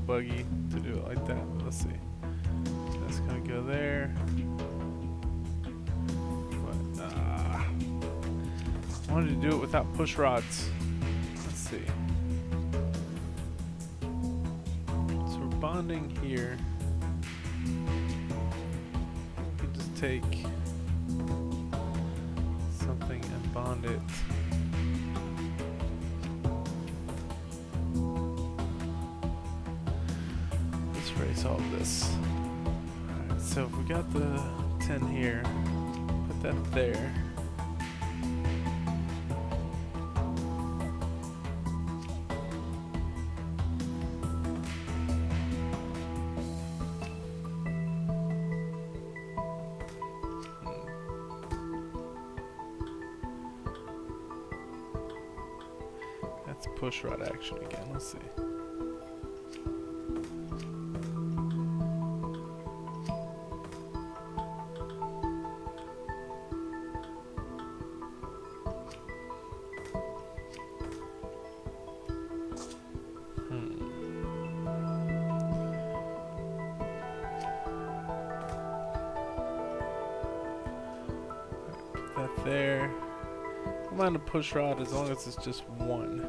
Buggy to do it like that, but let's see. That's gonna go there. But I wanted to do it without push rods. Let's see. So we're bonding here. We can just take something and bond it. Erase all of this. Alright, so if we got the 10 here, put that there. That's push rod action again. Let's see. That there. I mind a push rod as long as it's just one.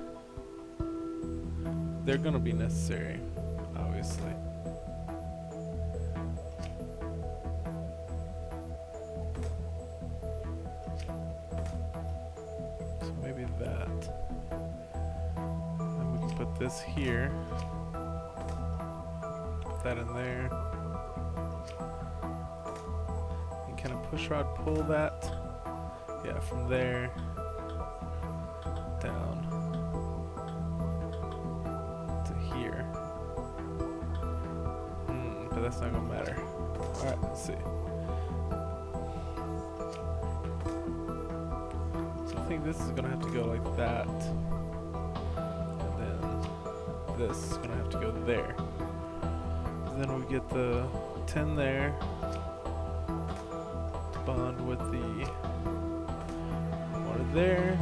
They're gonna be necessary, obviously. So maybe that. Then we can put this here. Put that in there. And can a push rod pull that? Yeah, from there down to here. But that's not gonna matter. Alright, let's see. So I think this is gonna have to go like that. And then this is gonna have to go there. And then we get the 10 there to bond with the one there.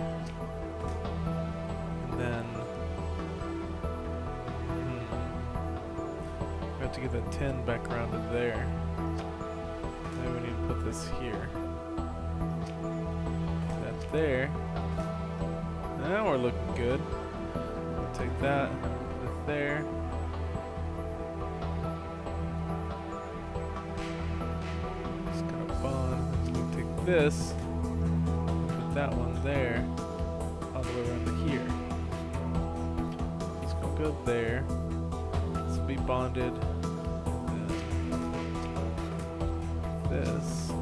And then we have to get that 10 back around to there. Then we need to put this here. That there. Now we're looking good. We'll take that, put it there. Just gonna bond. We'll take this, put that one there, all the way around to here. It's gonna go there. This will be bonded. This,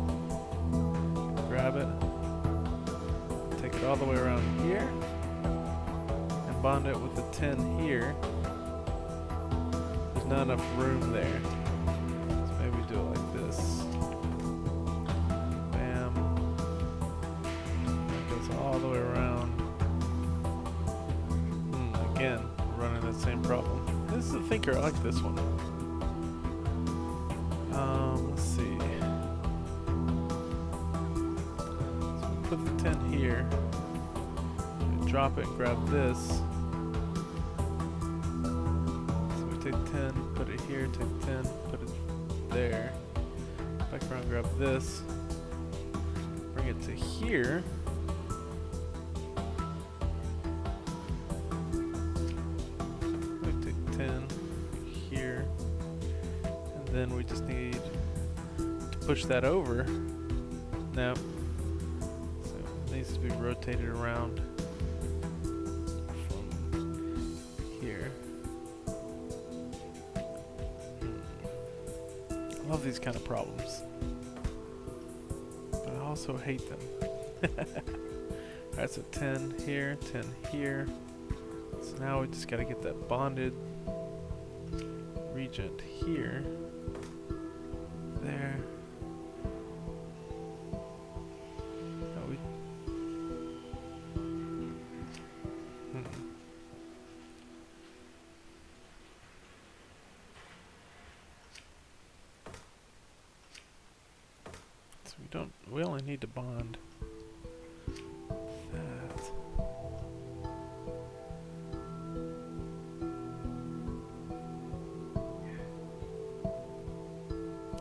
grab it, take it all the way around here, and bond it with the 10 here. There's not enough room there, so maybe do it like this. Bam. That goes all the way around. Again, running that same problem. This is a thinker, I like this one. Let's see. Put the 10 here, drop it, grab this. So we take 10, put it here, take 10, put it there. Back around, grab this, bring it to here. We take 10 here, and then we just need to push that over. Now, needs to be rotated around from here. I love these kind of problems, but I also hate them. Alright, so 10 here, 10 here. So now we just got to get that bonded regent here, there. We only need to bond that.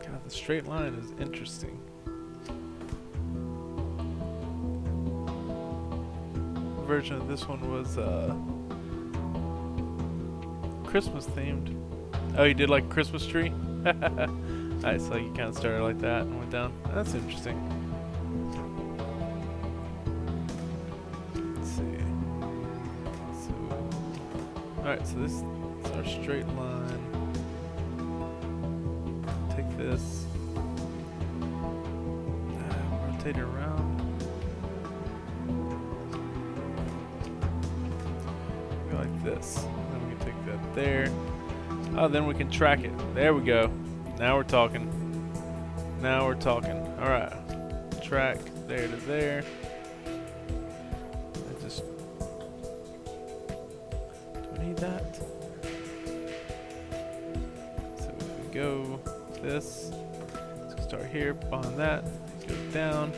God, the straight line is interesting. The version of this one was Christmas themed. Oh, you did like a Christmas tree? Alright, so you kind of started like that and went down. That's interesting. Let's see. Alright, so this is our straight line. Take this. Rotate it around. Go like this. Then we can take that there. Oh, then we can track it. There we go. Now we're talking. Now we're talking. Alright. Track there to there. I just... Do I need that? So if we go this, let's start here, bond that, go down,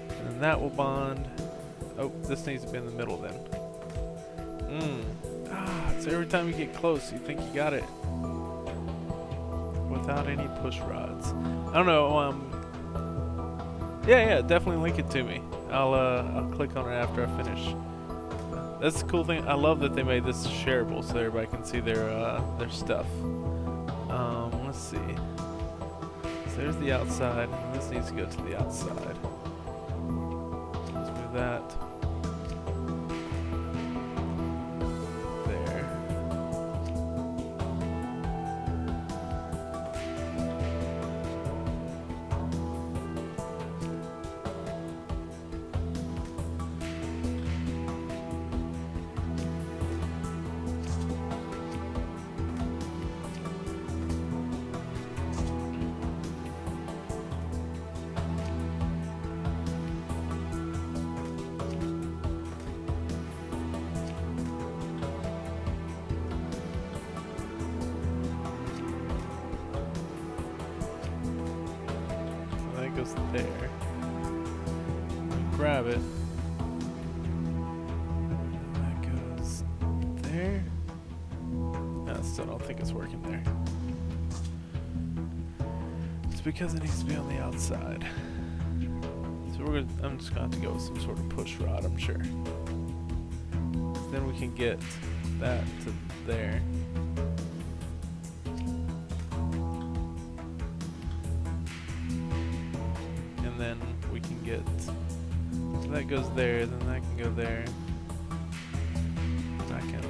and then that will bond. Oh, this needs to be in the middle then. So every time you get close, you think you got it. Without any push rods. I don't know, yeah, definitely link it to me. I'll click on it after I finish. That's the cool thing. I love that they made this shareable so everybody can see their stuff. Let's see. So there's the outside, and this needs to go to the outside. Let's move that. goes there. Grab it. That goes there. No, I still don't think it's working there. It's because it needs to be on the outside. So I'm just gonna have to go with some sort of push rod, I'm sure. Then we can get that to there. And then we can get, so that goes there, then that can go there. I can,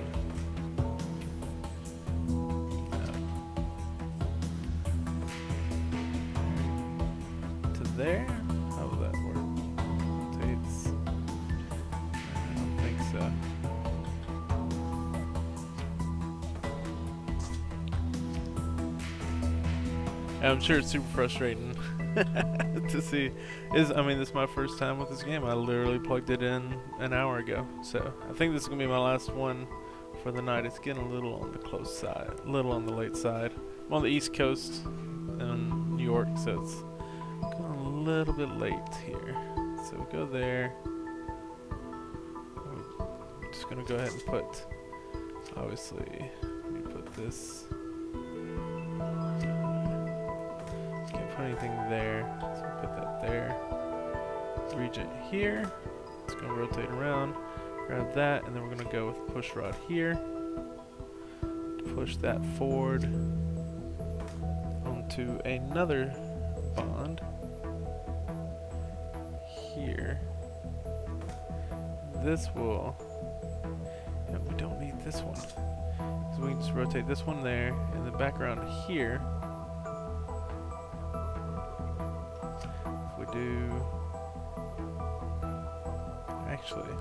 to there? How will that work? Rotates. I don't think so. I'm sure it's super frustrating to see. I mean, this is my first time with this game. I literally plugged it in an hour ago. So I think this is going to be my last one for the night. It's getting a little on the close side, a little on the late side. I'm on the East Coast in New York, so it's going a little bit late here. So we go there. I'm just going to go ahead and put, obviously, we put this. Anything there, so put that there. Regent here. It's going to rotate around. Grab that, and then we're going to go with push rod here. Push that forward onto another bond here. This will. Yeah, we don't need this one, so we can just rotate this one there, and the background here. Do actually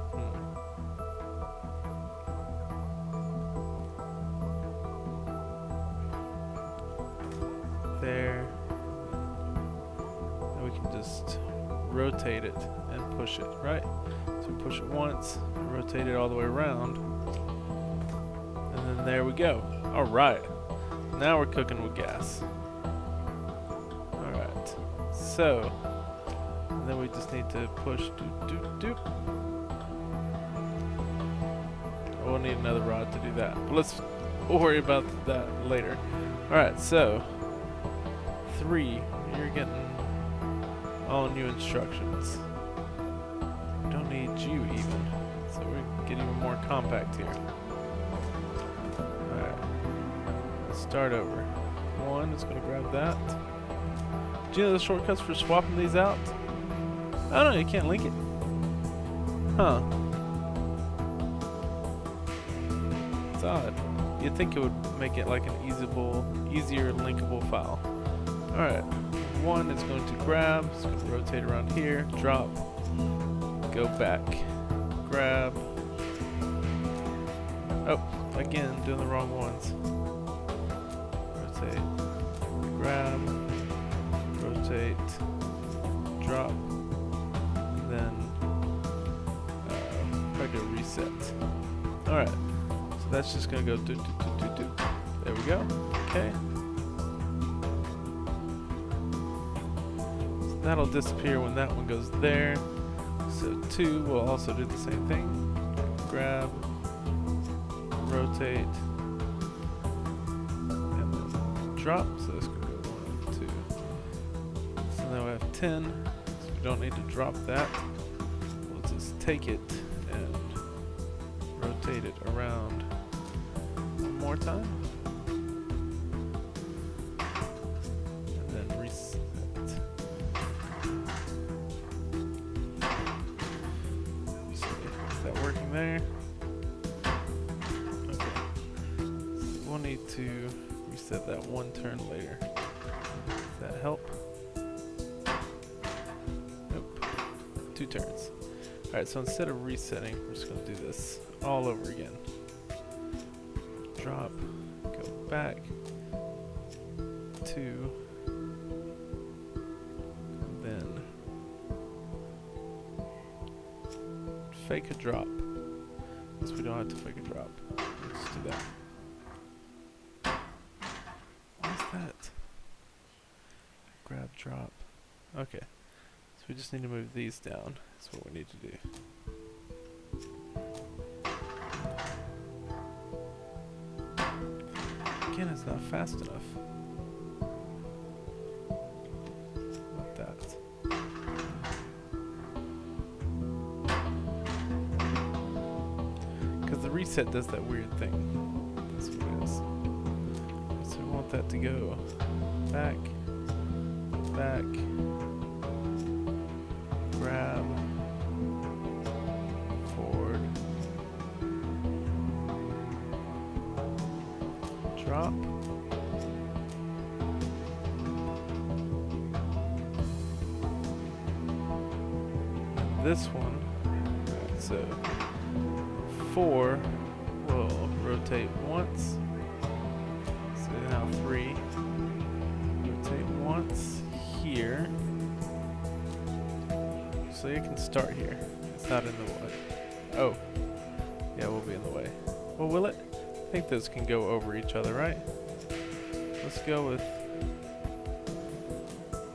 there, and we can just rotate it and push it, right? So we push it once and rotate it all the way around, and then there we go. All right, now we're cooking with gas. All right, so and then we just need to push doop doop doop. We'll need another rod to do that, but we'll worry about that later. Alright, so 3, you're getting all new instructions. We don't need you even, so we get even more compact here. Alright, start over. 1 is going to grab that. Do you know the shortcuts for swapping these out? Oh no, you can't link it. Huh. It's odd. You'd think it would make it like an easier linkable file. Alright. 1 is going to grab, it's going to rotate around here, drop, go back, grab. Oh, again, doing the wrong ones. Rotate, grab, rotate, drop. Then try to reset. Alright, so that's just going to go do. There we go. Okay. So that'll disappear when that one goes there. So 2 will also do the same thing. Grab, rotate, and then drop. So this could go 1, 2. So now we have 10. We don't need to drop that. We'll just take it and rotate it around one more time. And then reset. Is that working there? Okay. So we'll need to reset that 1 turn later. Does that help? 2 turns. Alright, so instead of resetting, we're just going to do this all over again. Drop, go back, 2, then fake a drop. Because we don't have to fake a drop. Let's do that. What is that? Grab, drop. Okay. we just need to move these down. That's what we need to do. Again, it's not fast enough. Not that. Because the reset does that weird thing. That's what it is. So we want that to go back, back, grab, forward, drop, and this one, right, so 4 will rotate once, so now 3, rotate once here, so you can start here, it's not in the way. Oh, yeah, we'll be in the way. Well, will it? I think those can go over each other, right? Let's go with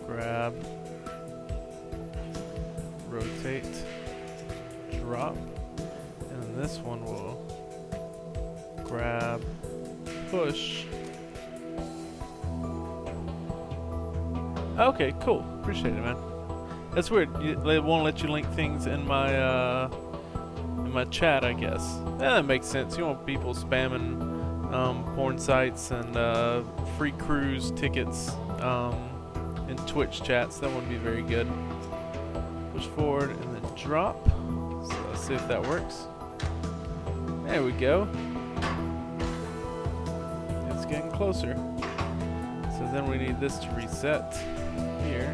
grab, rotate, drop, and then this one will grab, push. Okay, cool. Appreciate it, man. That's weird. They won't let you link things in my chat, I guess. Yeah, that makes sense. You want people spamming porn sites and free cruise tickets in Twitch chats. That wouldn't be very good. Push forward and then drop. So let's see if that works. There we go. It's getting closer. So then we need this to reset here.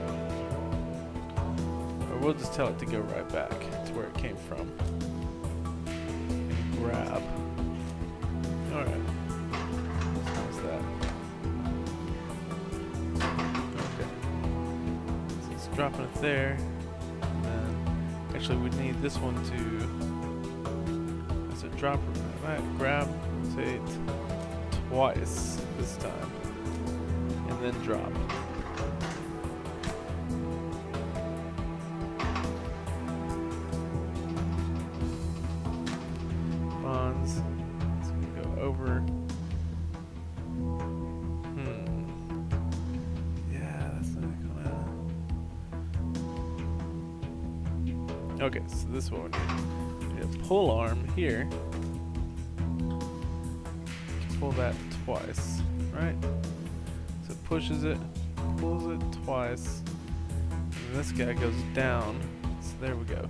Or we'll just tell it to go right back to where it came from. And grab. Alright. How's that? Okay. So it's dropping it there. And then actually we need this one to, as a dropper, right? Grab, rotate twice this time. And then drop. Bonds. It's gonna go over. Yeah, that's not gonna. Okay, so this one. We need a pull arm here. Pull that twice, right? So it pushes it, pulls it twice, and this guy goes down. So there we go.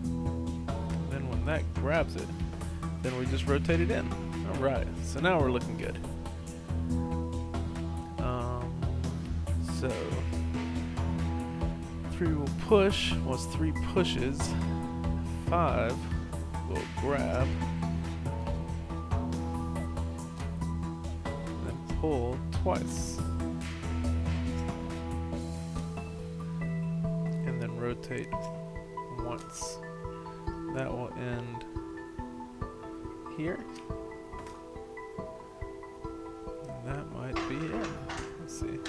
And then when that grabs it, then we just rotate it in. All right. So now we're looking good. So 3 will push. Once 3 pushes, 5 will grab. Pull twice and then rotate once. That will end here, and that might be it. Let's see.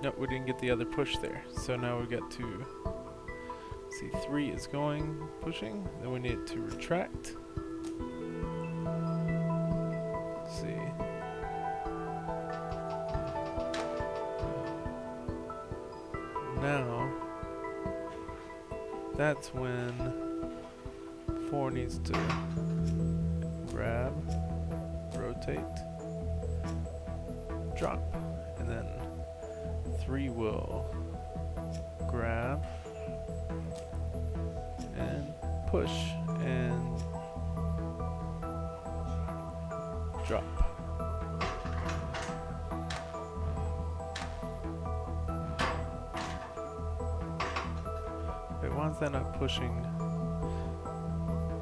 Nope, we didn't get the other push there, so now we got to see 3 is going, pushing, then we need it to retract. Let's see. Now, that's when 4 needs to grab, rotate, drop, and then 3 will grab, and push and drop. Wait, why is that not pushing?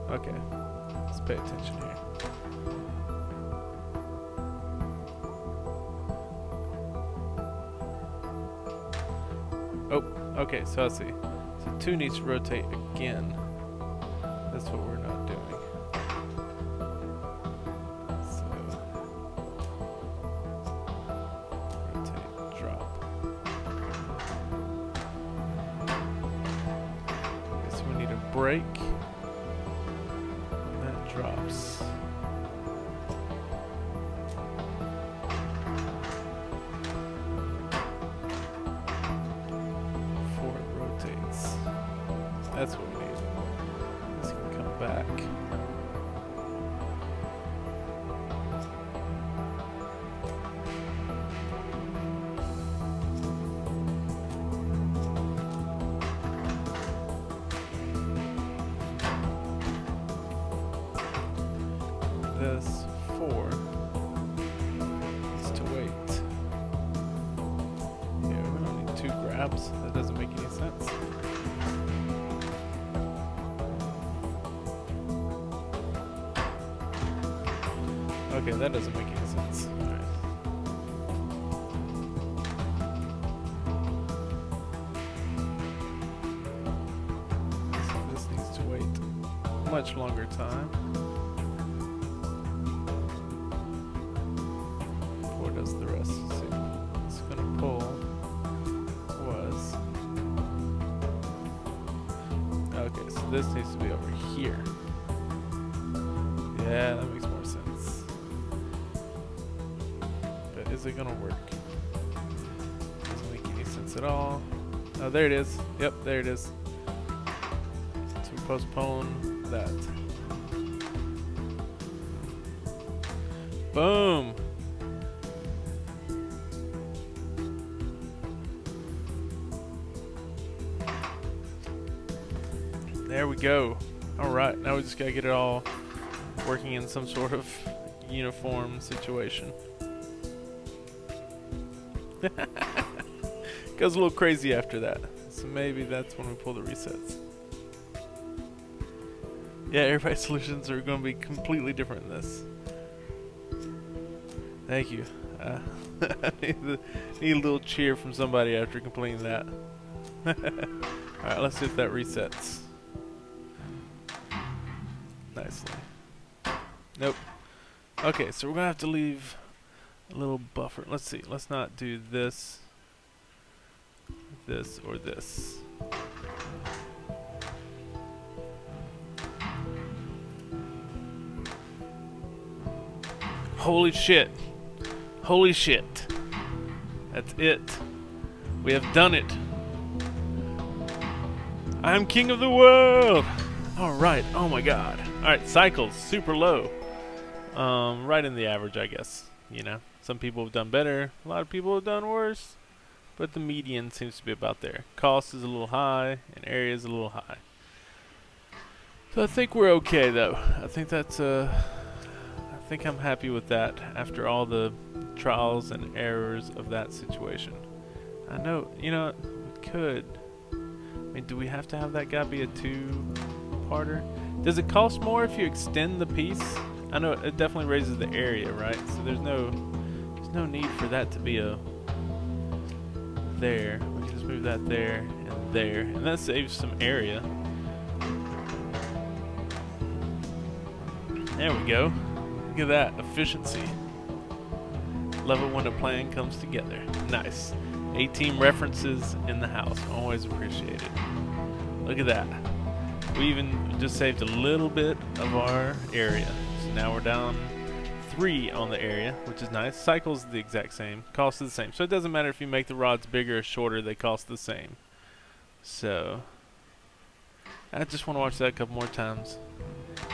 Okay, let's pay attention here. Oh, okay, so I see. So 2 needs to rotate again. That's what we're not doing. So break. That drops. Before it rotates. That's what we need. This can come back. This 4 is to wait. Yeah, we don't need 2 grabs. That doesn't make any sense. Okay, that doesn't make any sense. Alright. So this needs to wait much longer time. Does the rest. See, it's gonna pull was okay, so this needs to be over here. Yeah, that makes more sense. But is it gonna work? Doesn't make any sense at all. Oh, there it is. Yep, there it is. So we postpone that. Boom! There we go. Alright, now we just gotta get it all working in some sort of uniform situation. Goes a little crazy after that. So maybe that's when we pull the resets. Yeah, everybody's solutions are going to be completely different in this. Thank you. I need a little cheer from somebody after completing that. Alright, let's see if that resets. Nicely. Nope. Okay, so we're going to have to leave a little buffer. Let's see. Let's not do this, this, or this. Holy shit. Holy shit. That's it. We have done it. I'm king of the world. Alright. Oh my god. Alright, cycles. Super low. Right in the average, I guess. You know, some people have done better. A lot of people have done worse. But the median seems to be about there. Cost is a little high, and area is a little high. So I think we're okay, though. I think that's I think I'm happy with that after all the trials and errors of that situation. I know, you know, we could. I mean, do we have to have that guy be a 2-parter? Does it cost more if you extend the piece? I know it definitely raises the area, right? So there's no need for that to be a there. We can just move that there, and that saves some area. There we go. Look at that efficiency. Love it when a plan comes together. Nice. 18 references in the house. Always appreciated. Look at that. We even just saved a little bit of our area. So now we're down 3 on the area, which is nice. Cycle's the exact same. Cost is the same. So it doesn't matter if you make the rods bigger or shorter, they cost the same. So I just want to watch that a couple more times.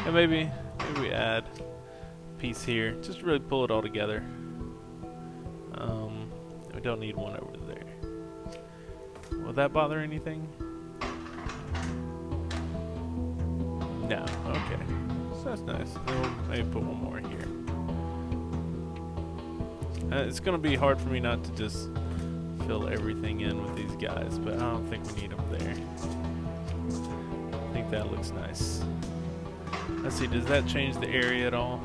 And maybe we add a piece here. Just really pull it all together. We don't need one over there. Will that bother anything? No. Okay. So that's nice. Then we'll maybe put one more here. It's going to be hard for me not to just fill everything in with these guys, but I don't think we need them there. I think that looks nice. Let's see, does that change the area at all?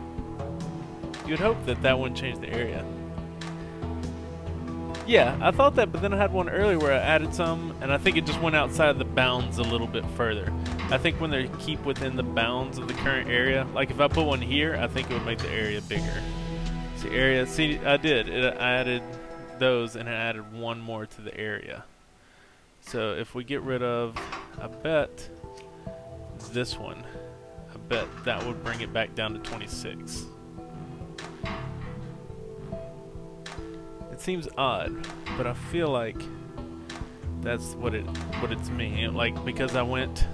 You'd hope that that wouldn't change the area. Yeah, I thought that, but then I had one earlier where I added some, and I think it just went outside of the bounds a little bit further. I think when they keep within the bounds of the current area, like if I put one here, I think it would make the area bigger. See, area, see, I did. I added those, and I added one more to the area. So if we get rid of, I bet this one, I bet that would bring it back down to 26. It seems odd, but I feel like that's what it's meaning. Like, because I went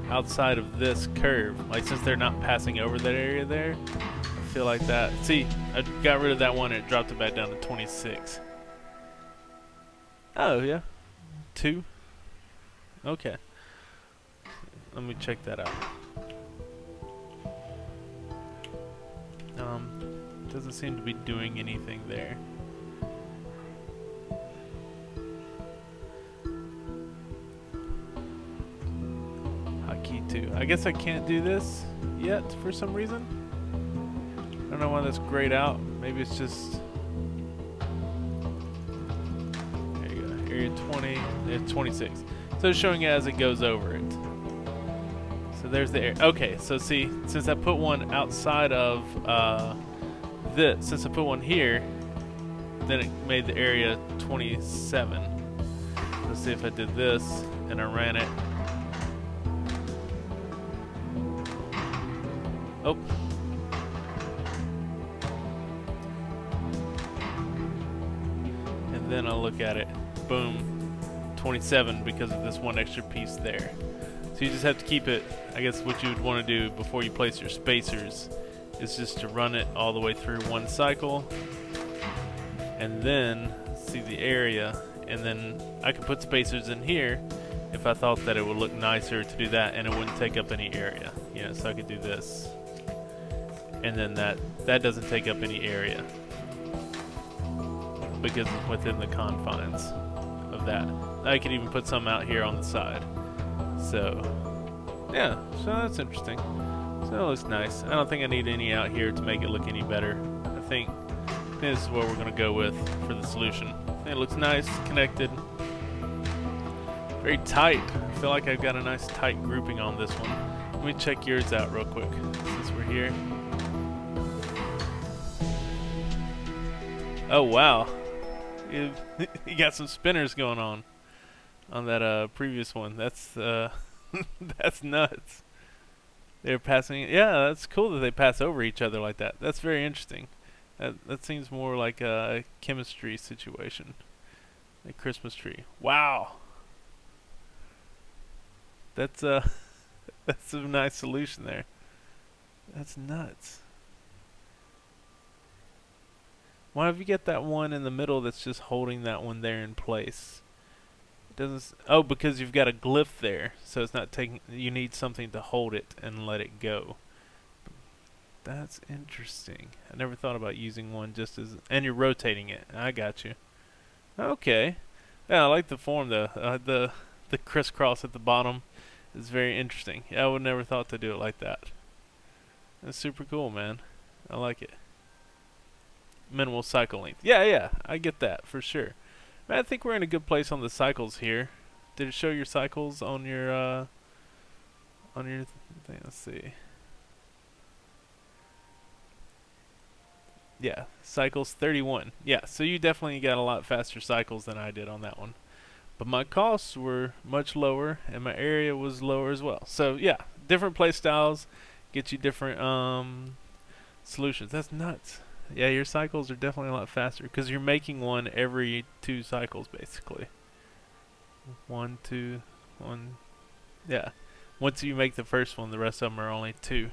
outside of this curve, like since they're not passing over that area there, I feel like that. See, I got rid of that one and it dropped it back down to 26. Oh yeah, 2. Okay. Let me check that out. Doesn't seem to be doing anything there. Hotkey 2. I guess I can't do this yet for some reason. I don't know why that's grayed out. Maybe it's just... There you go. Area 20. It's 26. So it's showing it as it goes over it. So there's the area. Okay, so see, since I put one outside of this, since I put one here, then it made the area 27. Let's see if I did this and I ran it. Oh. And then I'll look at it. Boom. 27 because of this one extra piece there. So you just have to keep it. I guess what you would want to do before you place your spacers is just to run it all the way through one cycle and then see the area, and then I could put spacers in here if I thought that it would look nicer to do that and it wouldn't take up any area. You know, so I could do this, and then that doesn't take up any area because it's within the confines of that. I could even put some out here on the side. So, yeah, so that's interesting. So that looks nice. I don't think I need any out here to make it look any better. I think this is what we're going to go with for the solution. It looks nice, connected. Very tight. I feel like I've got a nice tight grouping on this one. Let me check yours out real quick since we're here. Oh, wow. You got some spinners going on that previous one. That's that's nuts. They're passing. Yeah, that's cool that they pass over each other like that. That's very interesting. That seems more like a chemistry situation. A Christmas tree. Wow. That's that's a nice solution there. That's nuts. Why don't you get that one in the middle that's just holding that one there in place? It doesn't. Oh, because you've got a glyph there, so it's not taking. You need something to hold it and let it go. That's interesting. I never thought about using one just as. And you're rotating it. I got you. Okay. Yeah, I like the form though. The crisscross at the bottom is very interesting. Yeah, I would never thought to do it like that. That's super cool, man. I like it. Minimal cycle length. Yeah, I get that for sure. Man, I think we're in a good place on the cycles here. Did it show your cycles on your thing? Let's see. Yeah, cycles 31. Yeah, so you definitely got a lot faster cycles than I did on that one. But my costs were much lower and my area was lower as well. So yeah, different play styles get you different solutions. That's nuts. Yeah, your cycles are definitely a lot faster because you're making one every 2 cycles basically. 1, 2, 1. Yeah. Once you make the first one, the rest of them are only 2.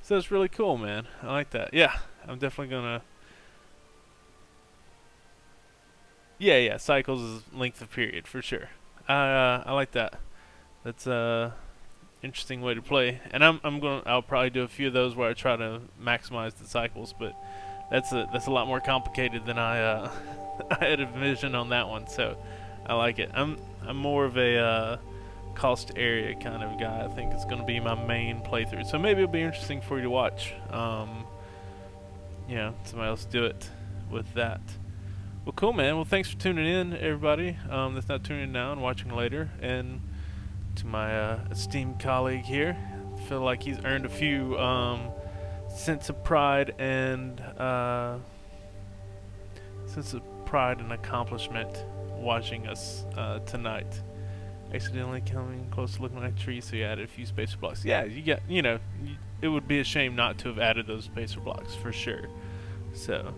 So it's really cool, man. I like that. Yeah, I'm definitely gonna. Yeah. Cycles is length of period for sure. I like that. That's interesting way to play. And I'll probably do a few of those where I try to maximize the cycles, but that's a lot more complicated than I I had envisioned on that one. So I like it. I'm more of a cost area kind of guy. I think it's going to be my main playthrough. So maybe it'll be interesting for you to watch. Yeah, somebody else do it with that. Well, cool, man. Well, thanks for tuning in, everybody. That's not tuning in now and watching later. And to my esteemed colleague here, I feel like he's earned a few sense of pride and accomplishment watching us tonight. accidentally coming close to looking like a tree, so you added a few spacer blocks. Yeah, you get, you know, it would be a shame not to have added those spacer blocks for sure. So,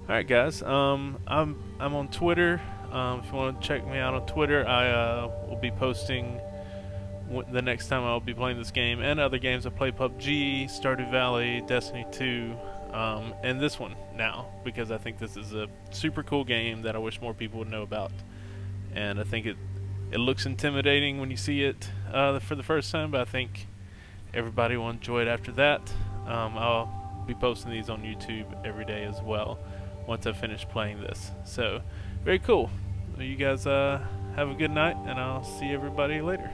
all right, guys. I'm on Twitter. If you want to check me out on Twitter, I will be posting the next time I'll be playing this game and other games. I play PUBG, Stardew Valley, Destiny 2, and this one now, because I think this is a super cool game that I wish more people would know about. And I think it looks intimidating when you see it for the first time, but I think everybody will enjoy it after that. I'll be posting these on YouTube every day as well once I finish playing this. So, very cool. Well, you guys have a good night, and I'll see everybody later.